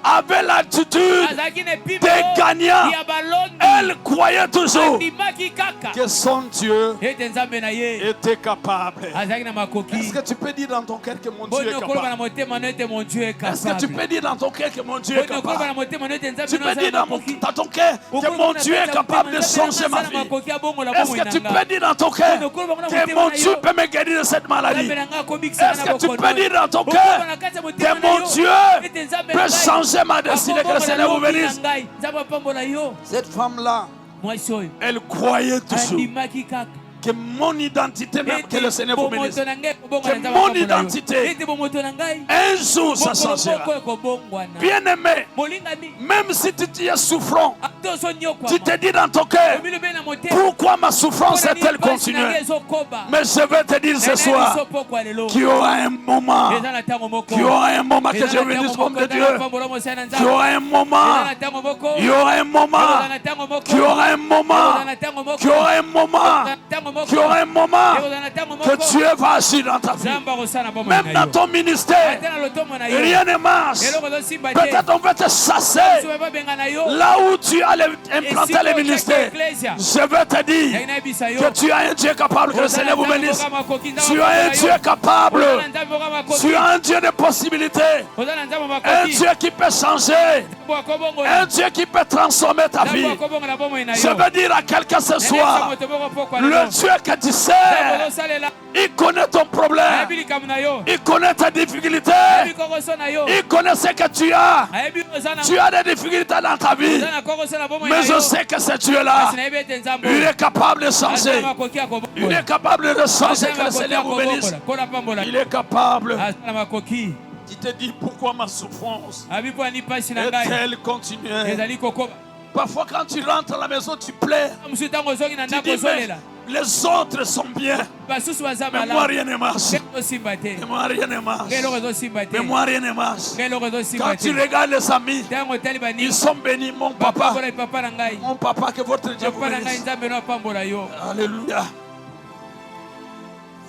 avait l'attitude de gagnant. Elle croyait toujours que son Dieu était capable. Est-ce que tu peux dire dans ton cœur que mon Dieu est capable? Est-ce que tu peux dire dans ton cœur que mon Dieu est capable? Tu peux dire dans ton cœur que mon Dieu est capable de changer ma vie. Est-ce que tu peux dire dans ton cœur que mon Dieu peut me guérir de cette maladie? Est-ce que tu peux dire dans ton cœur que mon Dieu peut changer ma destinée? Que le Seigneur vous bénisse. Cette femme-là, elle croyait toujours que mon identité, même que le Seigneur vous bénisse, que mon identité, un jour ça changera. Bien aimé, même si tu es souffrant, tu te dis dans ton cœur, pourquoi ma souffrance est-elle continuée? Mais je vais te dire ce soir qu'il y aura un moment, qu'il y aura un moment que je bénisse l'homme de Dieu, qu'il y aura un moment, il y aura un moment, qu'il y aura un moment, qu'il y aura un moment, qu'il y aura un moment que Dieu va agir dans ta vie. Même dans ton ministère, rien ne marche. Peut-être on va te chasser là où tu as implanté le ministère. Je vais te dire que tu as un Dieu capable, que le Seigneur vous bénisse. Tu as un Dieu capable. Tu as un Dieu de possibilités. Un Dieu qui peut changer. Un Dieu qui peut transformer ta vie. Je veux dire à quelqu'un ce soir, le Dieu que tu sais, il connaît ton problème, il connaît ta difficulté, il connaît ce que tu as. Tu as des difficultés dans ta vie, mais je sais que ce Dieu-là, il est capable de changer. Il est capable de changer. Que le Seigneur vous bénisse. Il est capable. Tu te dis pourquoi ma souffrance est-elle continuée? Parfois quand tu rentres à la maison, tu pleures. Tu dis mais les autres sont bien, mais moi rien ne marche. Mais moi rien ne marche. Mais moi rien ne marche. Quand tu regardes les amis, ils sont bénis. Mon papa, que votre Dieu vous bénisse. Alléluia.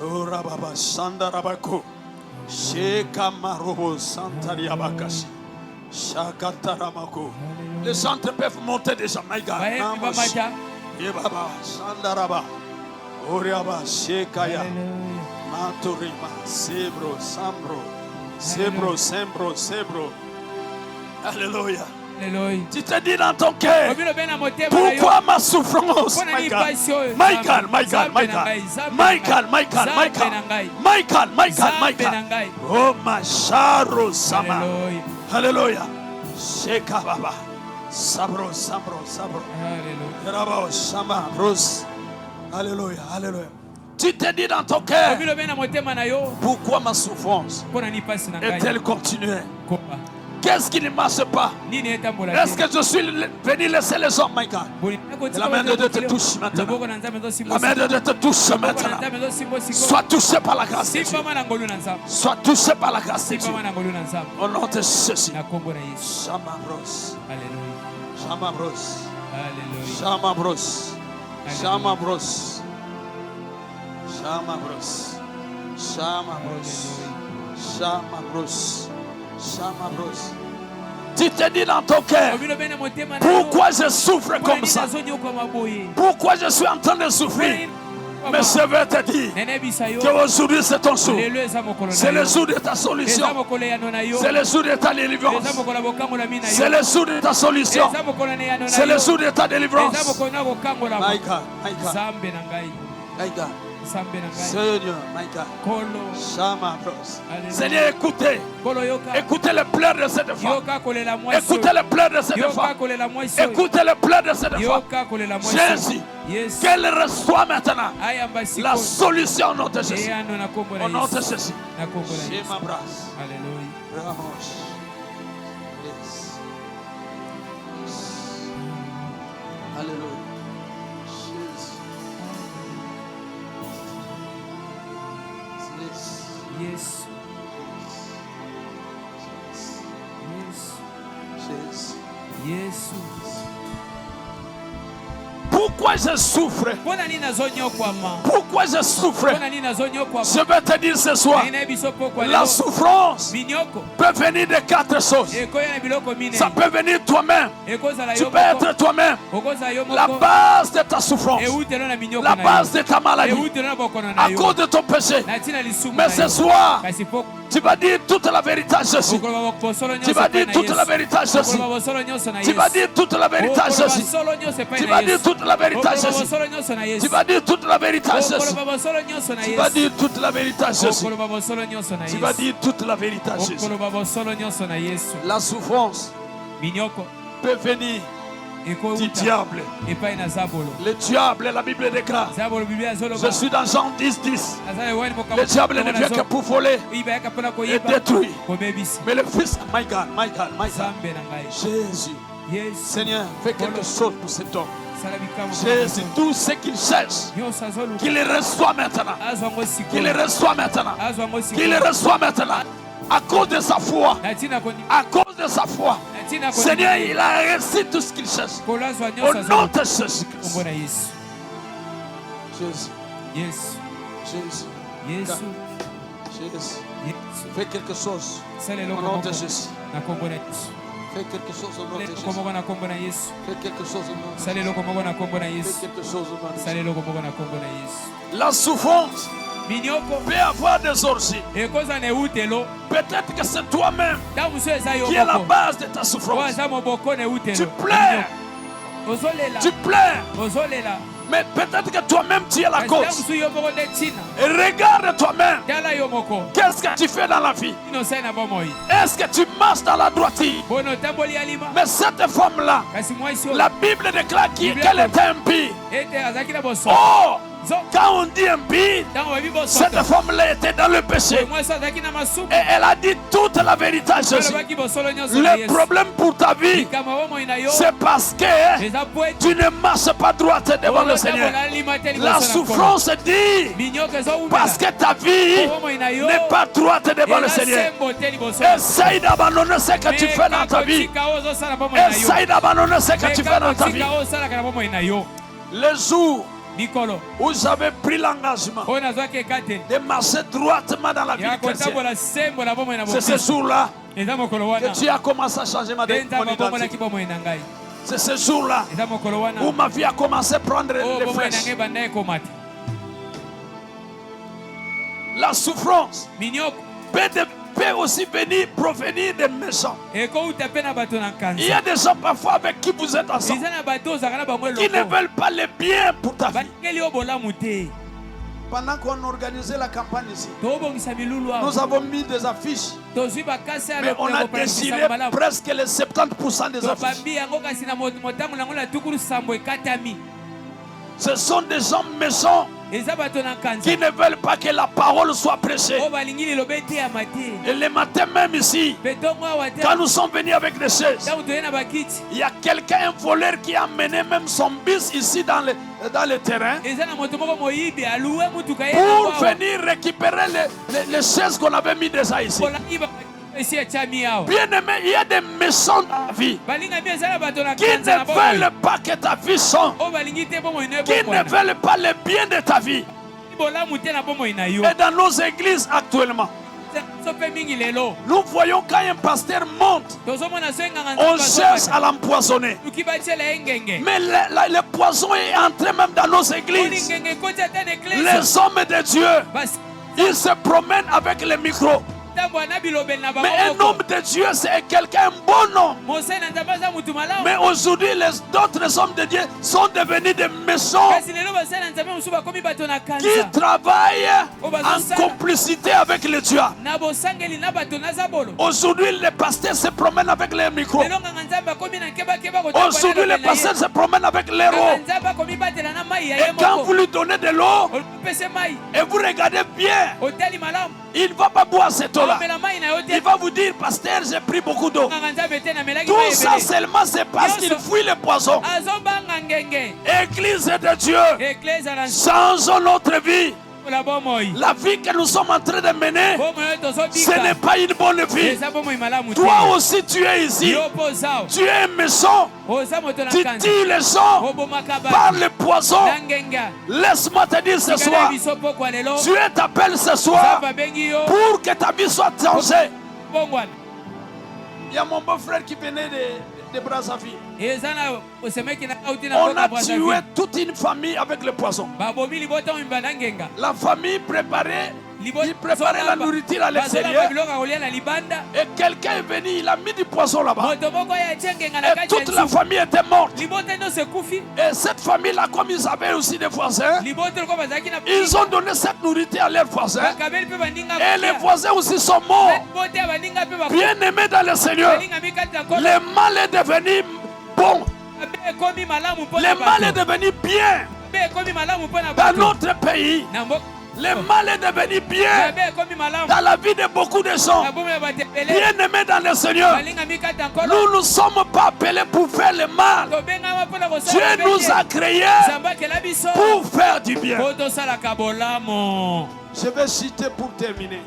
Oh Rababa Sanda Rabako Sheka Marobo Santa Yabakashi Shakata Ramako. Les centres peuvent monter déjà, my God. Yebaba Sanda Raba Oriaba Shekaya Manturima Sebro Sambro Sebro Sembro Sebro. Alléluia. Tu te dis dans ton cœur, pourquoi ma souffrance? Michael. Oh ma charo sama. Alléluia. Sheka baba. Sabro. Alléluia. Tu te dis dans ton cœur, pourquoi ma souffrance est-elle continuée? Qu'est-ce qui ne marche pas? Est-ce que je suis venu laisser les hommes, my God? La main de Dieu te touche maintenant. La main de Dieu te touche maintenant. Sois touché par la grâce de Dieu. Sois touché par la grâce de Dieu. Au nom de Jésus. Tu te dis dans ton cœur, pourquoi je souffre comme ça? Pourquoi je suis en train de souffrir? Mais je vais te dire qu'aujourd'hui c'est ton jour. C'est le jour de ta solution. C'est le jour de ta délivrance. C'est le jour de ta solution. C'est le jour de ta délivrance. Seigneur, Seigneur, écoutez. Écoutez les pleurs de cette femme. Écoutez les pleurs de cette femme. Écoutez les pleurs de cette femme. Jésus, qu'elle reçoit maintenant la solution au nom de Jésus. Au nom de Jésus. Je m'embrasse. Alléluia. Alléluia. Yes. Yes. Yes. Pourquoi je souffre? Pourquoi je souffre? Je vais te dire ce soir, la souffrance peut venir de 4 choses. Ça peut venir toi-même. Tu peux être toi-même la base de ta souffrance, la base de ta maladie, à cause de ton péché. Mais ce soir, tu vas dire toute la vérité à Jésus. Tu vas dire toute la vérité à Jésus. Tu vas dire toute la vérité à Jésus. Tu vas dire toute la vérité à Jésus. Tu vas dire toute la vérité à Jésus. Tu vas dire toute la vérité à Jésus. Tu vas dire toute la vérité à Jésus. La souffrance peut venir du diable. Le diable, la Bible déclare. Je suis dans Jean 10, 10. Le diable ne vient que pour voler et détruire. Mais le Fils, my God, my God, my God. Jésus, Seigneur, fais quelque chose pour cet homme. Jésus, tout ce qu'il cherche, qu'il le reçoit maintenant. Qu'il le reçoit maintenant. Qu'il le reçoit maintenant. À cause de sa foi. À cause de sa foi. Seigneur, il a reçu tout ce qu'il cherche. Au nom de Jésus-Christ. Jésus. Yes. Jésus. Yes. Jésus. Fais quelque chose au nom de Jésus. Fais quelque chose au nom de Jésus. Fais quelque chose au nom de Jésus. Fais quelque chose au nom de Jésus. La souffrance peut avoir des origines. Peut-être que c'est toi-même qui est la base de ta souffrance. Tu pleures. Tu pleures. Mais peut-être que toi-même tu es la cause. Et regarde toi-même. Qu'est-ce que tu fais dans la vie? Est-ce que tu marches dans la droiture? Mais cette femme-là, la Bible déclare qu'elle était impie. Oh! Quand on dit impie, cette femme-là était dans le péché. Et elle a dit toute la vérité à Jésus. Le problème pour ta vie, c'est parce que tu ne marches pas droit devant le Seigneur. La souffrance dit parce que ta vie n'est pas droite devant le Seigneur. Essaye d'abandonner ce que tu fais dans ta vie. Essaye d'abandonner ce que tu fais dans ta vie. Le jour où j'avais pris l'engagement de marcher droitement dans la vie chrétienne, c'est ce jour-là que tu as commencé à changer mon identité. C'est ce jour-là où ma vie a commencé à prendre les flèches. La souffrance peut aussi provenir des méchants. Il y a des gens parfois avec qui vous êtes ensemble qui ne veulent pas le bien pour ta vie. Pendant qu'on organisait la campagne ici, nous avons mis des affiches, mais on a déchiré presque les 70% des affiches. Ce sont des gens méchants qui ne veulent pas que la parole soit prêchée. Et le matin même ici, quand nous sommes venus avec des chaises, il y a quelqu'un, un voleur, qui a amené même son bus ici dans le terrain pour venir récupérer les chaises qu'on avait mis déjà ici. Bien aimé, il y a des méchants dans la vie qui ne veulent pas que ta vie change, qui ne veulent pas le bien de ta vie. Et dans nos églises actuellement, nous voyons quand un pasteur monte, on cherche à l'empoisonner. Mais le poison est entré même dans nos églises. Les hommes de Dieu, ils se promènent avec les micros. Mais un homme de Dieu, c'est quelqu'un, un bon homme. Mais aujourd'hui, les autres hommes de Dieu sont devenus des méchants qui travaillent en complicité avec les dieux. Aujourd'hui, les pasteurs se promènent avec les micros. Aujourd'hui, les pasteurs se promènent avec les roues. Et quand vous lui donnez de l'eau, et vous regardez bien, il ne va pas boire cette eau-là. Il va vous dire, pasteur, j'ai pris beaucoup d'eau. Tout ça seulement c'est parce qu'il fuit le poison. Église de Dieu, changeons notre vie. La vie que nous sommes en train de mener, ce n'est pas une bonne vie. Toi aussi tu es ici. Tu es un méchant. Tu tues les gens par le poison. Laisse-moi te dire ce soir, Dieu t'appelle ce soir pour que ta vie soit changée. Il y a mon beau-frère qui venait de Brazzaville. On a tué toute une famille avec le poison. La famille préparait, il préparait la nourriture à l'extérieur. Et quelqu'un est venu, il a mis du poison là-bas. Et toute la famille était morte. Et cette famille-là, comme ils avaient aussi des voisins, ils ont donné cette nourriture à leurs voisins. Et les voisins aussi sont morts. Bien aimés dans le Seigneur, le mal est devenu bon. Le mal est devenu bien dans notre pays. Le mal est devenu bien dans la vie de beaucoup de gens. Bien aimés dans le Seigneur, nous ne sommes pas appelés pour faire le mal. Dieu nous a créés pour faire du bien. Je vais citer pour terminer.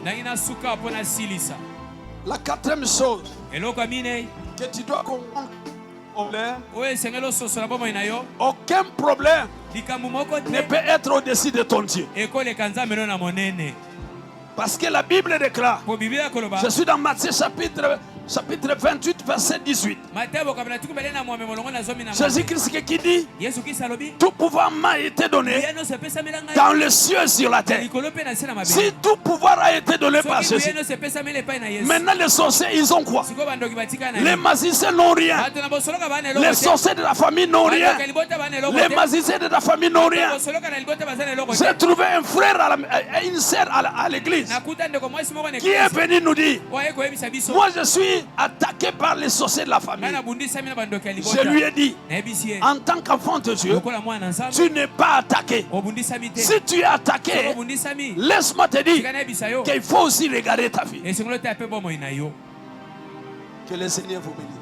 La quatrième chose que tu dois comprendre, aucun problème ne peut être au-dessus de ton Dieu. Parce que la Bible déclare, je suis dans Matthieu chapitre 28, verset 18. Jésus-Christ qui dit, tout pouvoir m'a été donné dans le ciel et sur la terre. Si tout pouvoir a été donné par Jésus, maintenant les sorciers, ils ont quoi? Les magiciens n'ont rien. Les sorciers de la famille n'ont rien. Les magiciens de la famille n'ont rien. J'ai trouvé un frère et une sœur à l'église qui est venu nous dire, moi je suis attaqué par les sorciers de la famille. Je lui ai dit, en tant qu'enfant de Dieu, tu n'es pas attaqué. Si tu es attaqué, laisse-moi te dire qu'il faut aussi regarder ta vie. Que le Seigneur vous bénisse.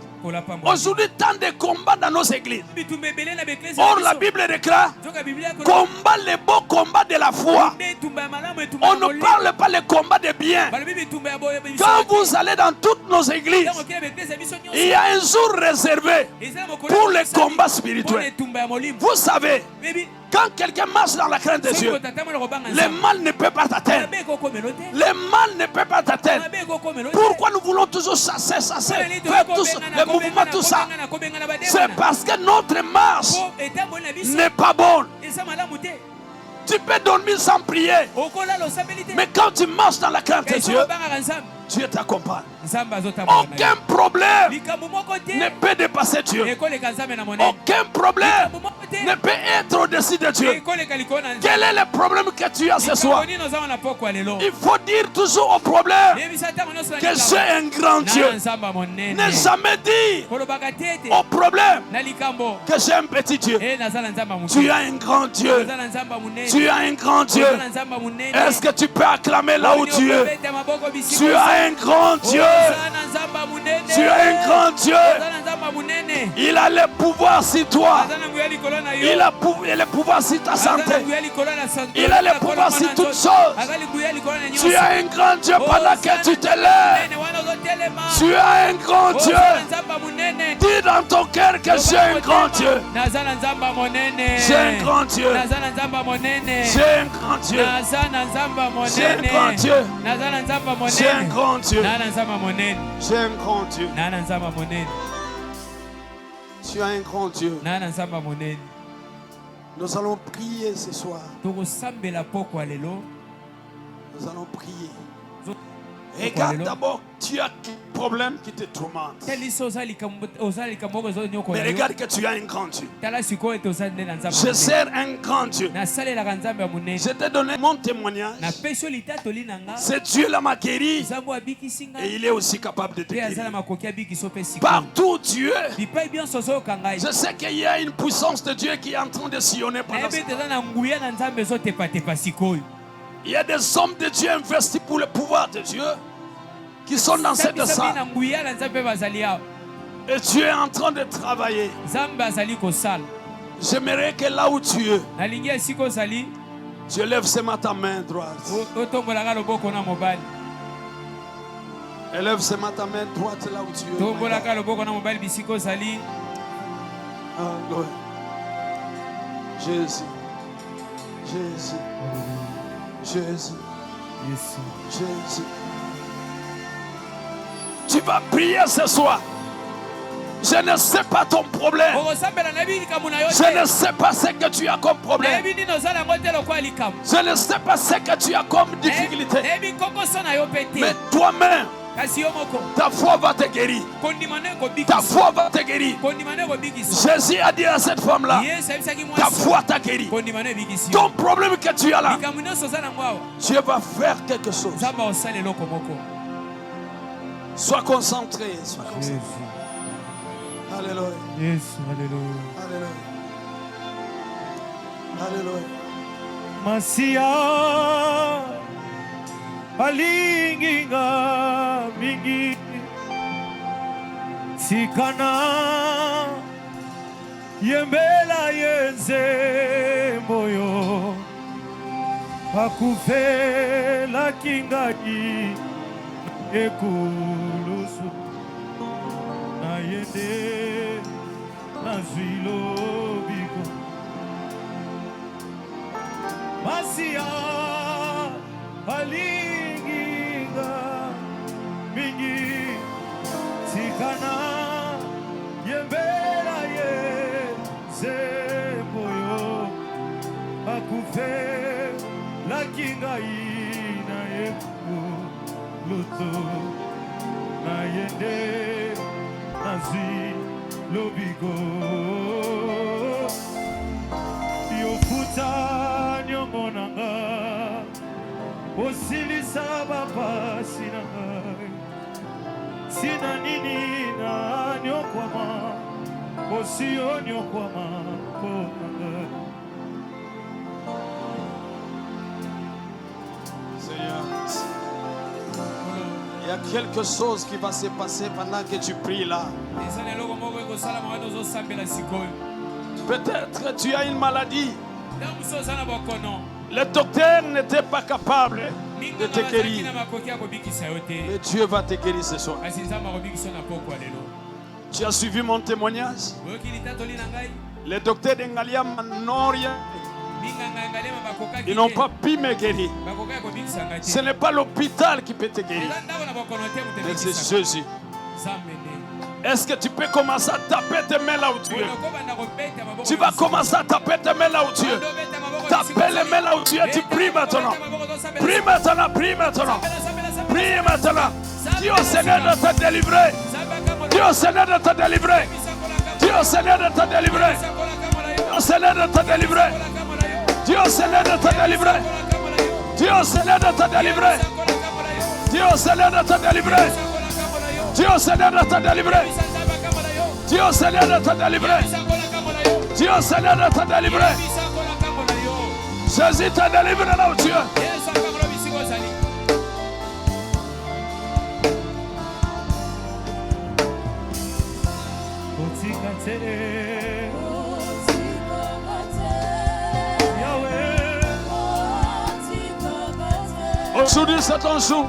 Aujourd'hui, tant de combats dans nos églises. Or, la Bible déclare combat, les beaux combats de la foi. On ne parle pas le combat de bien. Quand vous allez dans toutes nos églises, il y a un jour réservé pour les combats spirituels. Vous savez, quand quelqu'un marche dans la crainte de Dieu, le mal ne peut pas t'atteindre. Le mal ne peut pas t'atteindre. Pourquoi nous voulons toujours chasser, faire tout ça, le mouvement, tout ça? C'est parce que notre marche n'est pas bonne. Tu peux dormir sans prier, mais quand tu marches dans la crainte de Dieu, Dieu t'accompagne. Aucun problème ne peut dépasser Dieu. Aucun problème ne peut être au-dessus de Dieu. Quel est le problème que tu as ce soir? Il faut dire toujours au problème que j'ai un grand Dieu. Ne jamais dire au problème que j'ai un petit Dieu. Tu as un grand Dieu. Tu as un grand Dieu. Est-ce que tu peux acclamer là où tu es? Tu as un grand Dieu. Tu as un grand Dieu. Il a le pouvoir sur toi. Il a le pouvoir sur ta santé. Il a le pouvoir sur toutes choses. Tu as un grand Dieu pendant que tu te lèves. Tu as un grand Dieu. Dis dans ton cœur que j'ai un grand Dieu. J'ai un grand Dieu. J'ai un grand Dieu. J'ai un grand Dieu. J'ai un grand Dieu. J'ai un grand Dieu. Tu as un grand Dieu. Nous allons prier ce soir. Nous allons prier. Regarde d'abord, tu as un problème qui te tourmente. Mais regarde que tu as un grand Dieu. Je sers un grand Dieu. Je t'ai donné mon témoignage. Ce Dieu-là m'a guéri. Et il est aussi capable de te guérir. Partout Dieu. Je sais qu'il y a une puissance de Dieu qui est en train de sillonner pendant ce temps. Il y a des hommes de Dieu investis pour le pouvoir de Dieu qui sont dans cette salle. Et Dieu est en train de travailler. J'aimerais que là où tu es, tu lèves ce matin ta main droite. Élève ce matin ta main droite là où tu es. Alléluia. Jésus. Jésus. Jésus. Jésus. Tu vas prier ce soir. Je ne sais pas ton problème. Je ne sais pas ce que tu as comme problème. Je ne sais pas ce que tu as comme difficulté. Mais toi-même, ta foi va te guérir. Ta foi va te guérir. Jésus a dit à cette femme-là, ta foi t'a guéri. Ton problème que tu as là, Dieu va faire quelque chose. Sois concentré. Sois concentré. Alléluia. Yes, alléluia. Alléluia. Alléluia. Masia alinginga mingi sikana yembela yenze moyo akufela kingaji ekulusu na yende na zwilo biko Masia alinginga mingi sikana yembela yenze moyo akufe la kinga ina luto na yende nazi lobigo yofuta nyongonanga osilisa bapasi nanga sina nini na nyokwama osio nyokwama konanga. Seigneur, il y a quelque chose qui va se passer pendant que tu pries là. Peut-être tu as une maladie. Le docteur n'était pas capable de te guérir. Mais Dieu va te guérir ce soir. Tu as suivi mon témoignage. Les docteurs d'Engaliam n'ont rien. Ils n'ont pas pu me guérir. Ce n'est pas l'hôpital qui peut te guérir, mais c'est Jésus. Est-ce que tu peux commencer à taper tes mains là où tu es? Tu vas commencer à taper tes mains là où tu es. Taper les mains là où tu es. Tu pries maintenant. Prie maintenant, prie maintenant. Prie maintenant. Dis au Seigneur de te délivrer. Dis au Seigneur de te délivrer. Dis au Seigneur de te délivrer. Dis au Seigneur de te délivrer. Dis au Seigneur de te délivrer. Dis au Seigneur de te délivrer. Dis au Seigneur de te délivrer. Dis au Seigneur de te délivrer. Dis au Seigneur de te délivrer. Dis au Seigneur de te délivrer. Jésus te délivre là où tu es. Aujourd'hui c'est ton jour.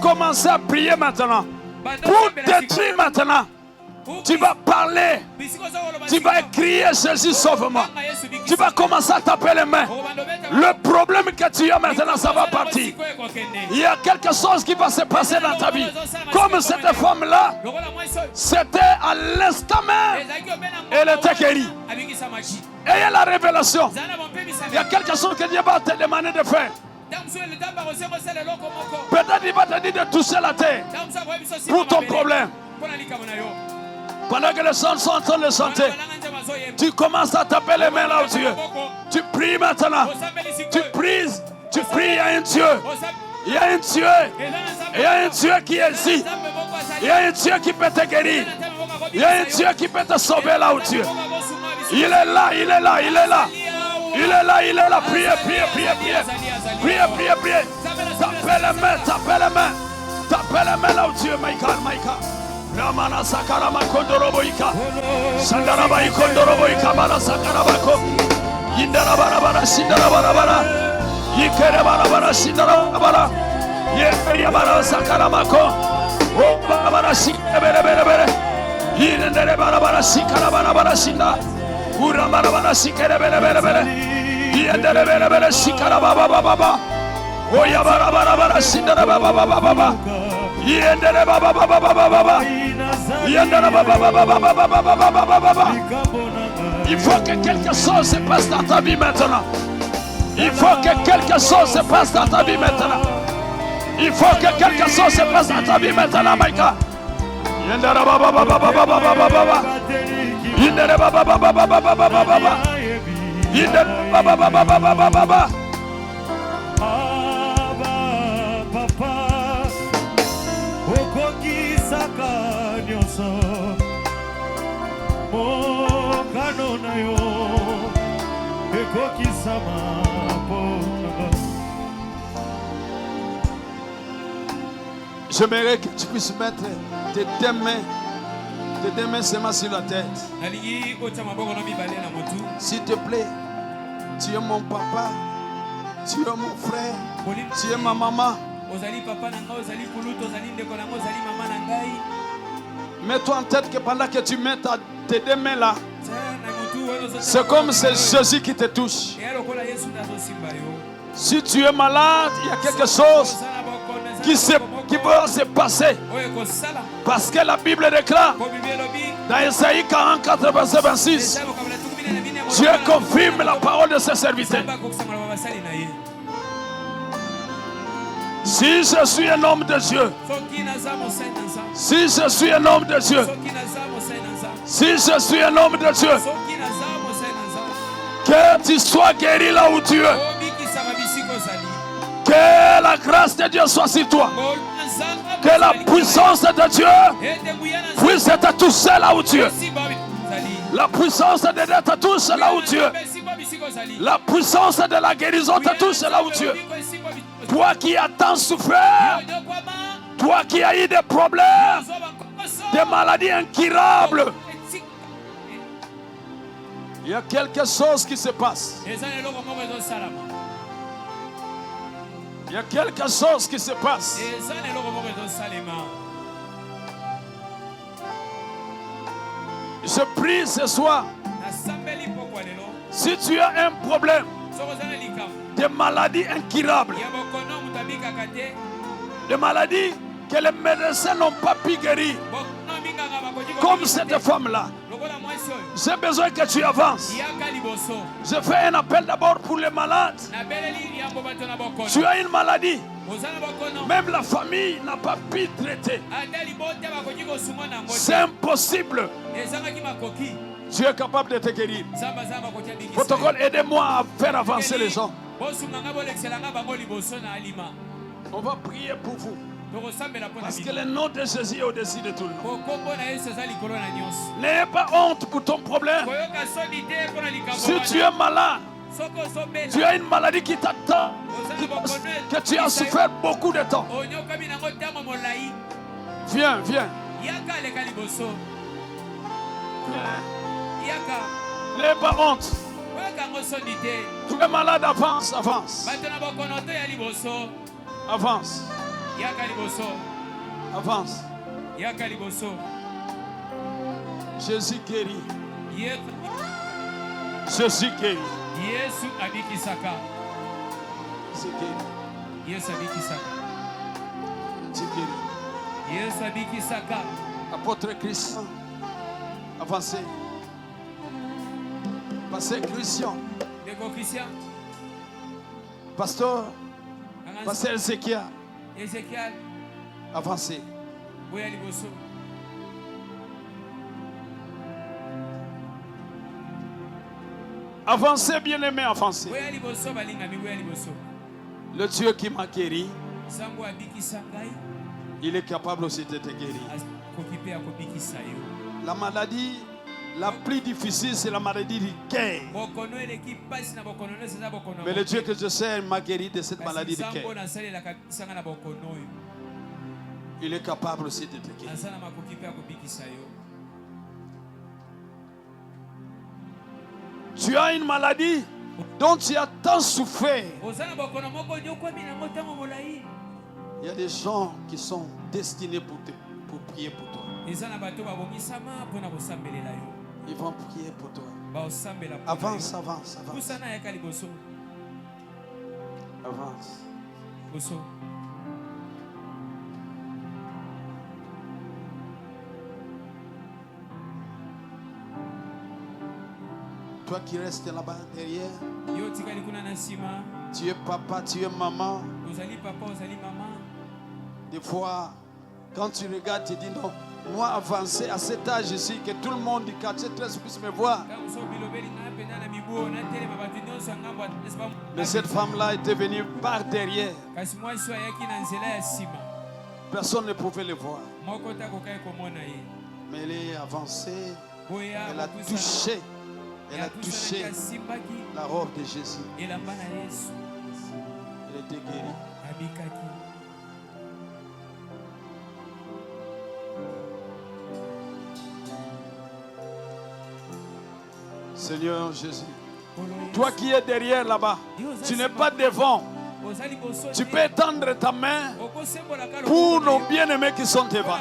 commencer à prier maintenant. Pour détruire maintenant. Tu vas parler. Tu vas crier, Jésus, sauve-moi. Tu vas commencer à taper les mains. Le problème que tu as maintenant, ça va partir. Il y a quelque chose qui va se passer dans ta vie. Comme cette femme-là, c'était à l'instant même, elle était guérie. Ayez la révélation. Il y a quelque chose que Dieu va te demander de faire. Peut-être il va te dire de toucher la terre pour ton problème. Pendant que les gens sont en train de chanter, tu commences à taper les mains là où tu es. Tu pries maintenant. Tu pries, il y a un Dieu. Il y a un Dieu. Il y a un Dieu qui est ici. Il y a un Dieu qui peut te guérir. Il y a un Dieu qui peut te sauver là où tu es. Il est là, il est là, il est là. Il est là, il est là. Priez, priez, priez, priez. Priez, priez, priez. Tapez les mains, tapez les mains. Tapez les mains là où tu es, Maïka, Maïka. Ramana Sakarama Kondoroboika. Sandaraba Ikondoroboika, Bala Sakarabako. Yindara Barabara, Sindara Barabara. Yikere Barabara, Sindara Barabara. Yekere Barabara Sakaramako. Oh, Barabara Sikere Bere. Yindere Barabara Sikara Barabara Sinda. Ura Barabara Sikere Bere. Yindere Bere Sikara Baba. Oh, Yabara Barabara Sindara Baba. Yendere baba baba baba baba. Yendere baba baba baba baba baba. Il faut que quelque chose se passe dans ta vie maintenant. Il faut que quelque chose se passe dans ta vie maintenant. Il faut que quelque chose se passe dans ta vie maintenant, Maïka. Yendere baba baba baba baba. Yendere baba baba baba baba. Yendere baba baba baba. J'aimerais que tu puisses mettre tes deux mains seulement sur la tête. S'il te plaît, tu es mon papa, tu es mon frère, tu es ma maman. Mets-toi en tête que pendant que tu mets tes deux mains là, c'est comme c'est Jésus qui te touche. Si tu es malade, il y a quelque chose qui va se passer. Parce que la Bible déclare dans Isaïe 44, verset 26, Dieu confirme la parole de ses serviteurs. Si je suis un homme de Dieu, si je suis un homme de Dieu, si je suis un homme de Dieu, que tu sois guéri là où tu es, que la grâce de Dieu soit sur toi, que la puissance de Dieu puisse te toucher là où tu es. La puissance de Dieu te touche là où tu es. La puissance de la guérison te touche là où tu es. Toi qui as tant souffert, toi qui as eu des problèmes, des maladies incurables, il y a quelque chose qui se passe. Il y a quelque chose qui se passe. Je prie ce soir. Si tu as un problème de maladies incurables, de maladies que les médecins n'ont pas pu guérir, comme cette femme-là, j'ai besoin que tu avances. Je fais un appel d'abord pour les malades. Tu as une maladie, même la famille n'a pas pu traiter. C'est impossible. Tu es capable de te guérir. Protocole, aidez-moi à faire avancer les gens. On va prier pour vous. Parce que le nom de Jésus est au-dessus de tout le monde. N'ayez pas honte pour ton problème. Si tu es malade, tu as une maladie qui t'attend, que tu as souffert beaucoup de temps. Viens, viens. N'ayez pas honte. Tu es malade, avance, avance. Avance. Yaka liboso. Avance. Yaka liboso. Jésus guérit. Yesu guérit. Yesu abikisaka. C'est guéri. Yesu abikisaka. C'est guéri. Yesu abikisaka. Apôtre Christian. Avancez. Pasteur Christian. Deko Christian. Pasteur. Pasteur Ezekiel. Ezekiel. Avancez. Boya liboso. Avancez, bien-aimé, avancez. Boya liboso balingami boya liboso. Le Dieu qui m'a guéri, Sango abikisangai. il est capable aussi de te guérir. Kokipe akobikisa yo. La maladie la plus difficile, c'est la maladie du cœur. Bokono eleki pasi na bokono no seza bokono. Mais le Dieu que je sais m'a guéri de cette maladie du cœur. Sango na salela kabisanga na bokono yo. Il est capable aussi de te guérir. Asana makokipe akobikisa yo. Tu as une maladie dont tu as tant souffert. Il y a des gens qui sont destinés pour prier pour toi. Ils vont prier pour toi. Avance, avance, avance. Avance. Toi qui restes là-bas derrière, tu es papa, tu es maman. Des fois, quand tu regardes, tu dis non, moi avancé à cet âge ici, que tout le monde du quartier 13 puisse me voir. Mais cette femme-là était venue par derrière. Personne ne pouvait le voir. Mais elle est avancée, elle a touché. Elle a touché la robe de Jésus. Elle était guérie. Seigneur Jésus, toi qui es derrière là-bas, tu n'es pas devant. Tu peux étendre ta main pour nos bien-aimés qui sont devant.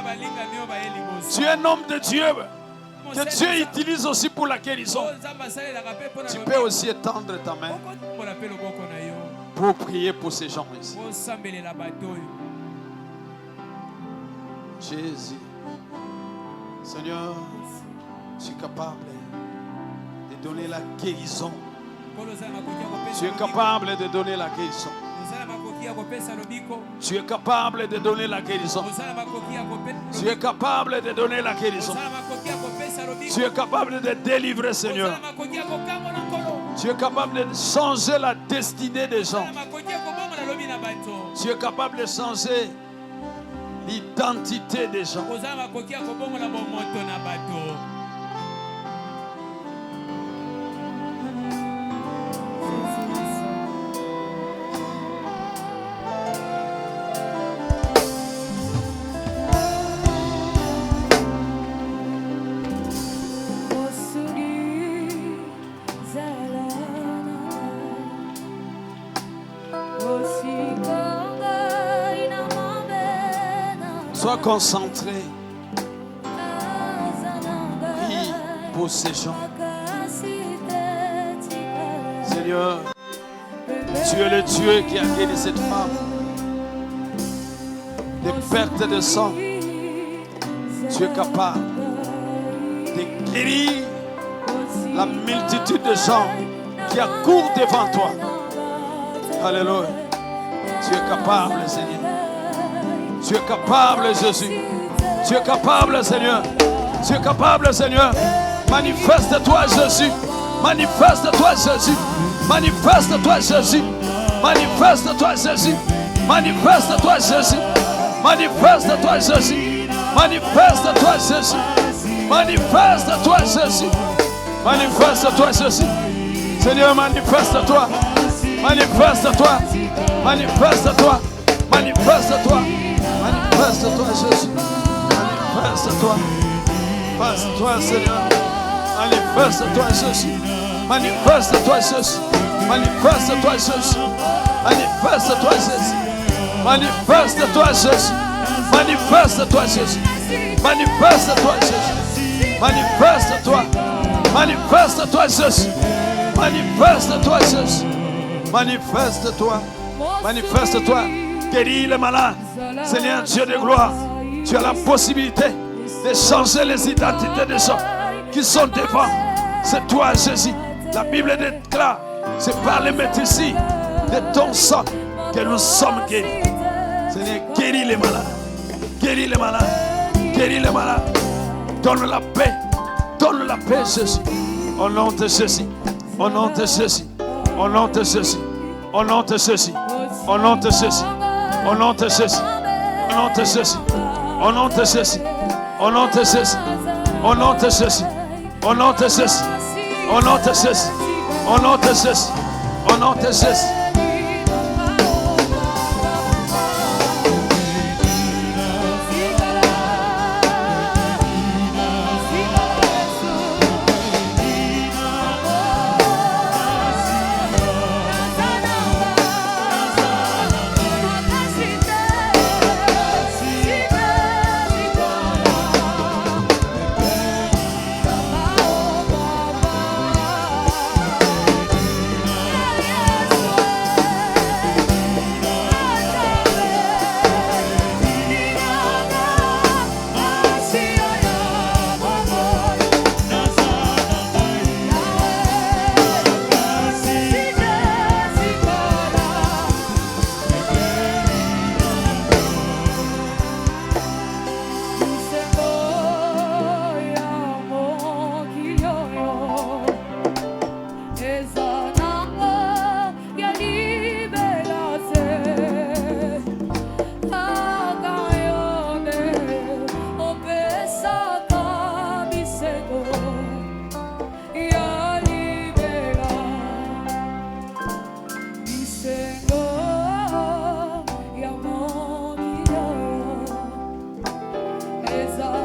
Tu es un homme de Dieu que Dieu utilise aussi pour la guérison. Tu peux aussi étendre ta main pour prier pour ces gens ici. Jésus, Seigneur, tu es capable de donner la guérison. Tu es capable de donner la guérison. Tu es capable de donner la guérison. Tu es capable de donner la guérison. Tu es capable de délivrer, Seigneur. Tu es capable de changer la destinée des gens. Tu es capable de changer l'identité des gens. Sois concentré. Prie pour ces gens. Seigneur, tu es le Dieu qui a guéri cette femme des pertes de sang. Tu es capable de guérir la multitude de gens qui accourent devant toi. Alléluia. Tu es capable, Seigneur. Tu es capable, Jésus. Tu es capable, Seigneur. Tu es capable, Seigneur. Manifeste-toi, Jésus. Manifeste-toi, Jésus. Manifeste-toi, Jésus. Manifeste-toi, Jésus. Manifeste-toi, Jésus. Manifeste-toi, Jésus. Manifeste-toi, Jésus. Manifeste-toi, Jésus. Manifeste-toi, Jésus. Seigneur, manifeste-toi. Manifeste-toi. Manifeste-toi. Manifeste-toi. Manifeste-toi, Jésus. Manifeste-toi. Manifeste-toi, Seigneur. Manifeste-toi, Jésus. Manifeste-toi, Jésus. Manifeste-toi, Jésus. Manifeste-toi, Jésus. Manifeste-toi, Jésus. Manifeste-toi, Jésus. Manifeste-toi, Jésus. Manifeste-toi. Manifeste-toi, Jésus. Manifeste-toi, Jésus. Manifeste-toi. Manifeste-toi. Guéris les malades. Seigneur Dieu de gloire, tu as la possibilité de changer les identités des gens qui sont devant. C'est toi, Jésus. La Bible déclare, c'est par le métier de ton sang que nous sommes guéris. Seigneur, guéris les malades. Guéris les malades. Guéris les malades. Donne la paix. Donne la paix, Jésus. Au nom de Jésus. Au nom de Jésus. Au nom de Jésus. Au nom de Jésus. Au nom de Jésus. Au nom de Jésus. Au nom de Jésus. Au nom de Jésus. Au nom de Jésus. Au nom de Jésus. Au nom de Jésus. Au nom de Jésus. Au nom de Jésus. Au nom de Jésus. Esa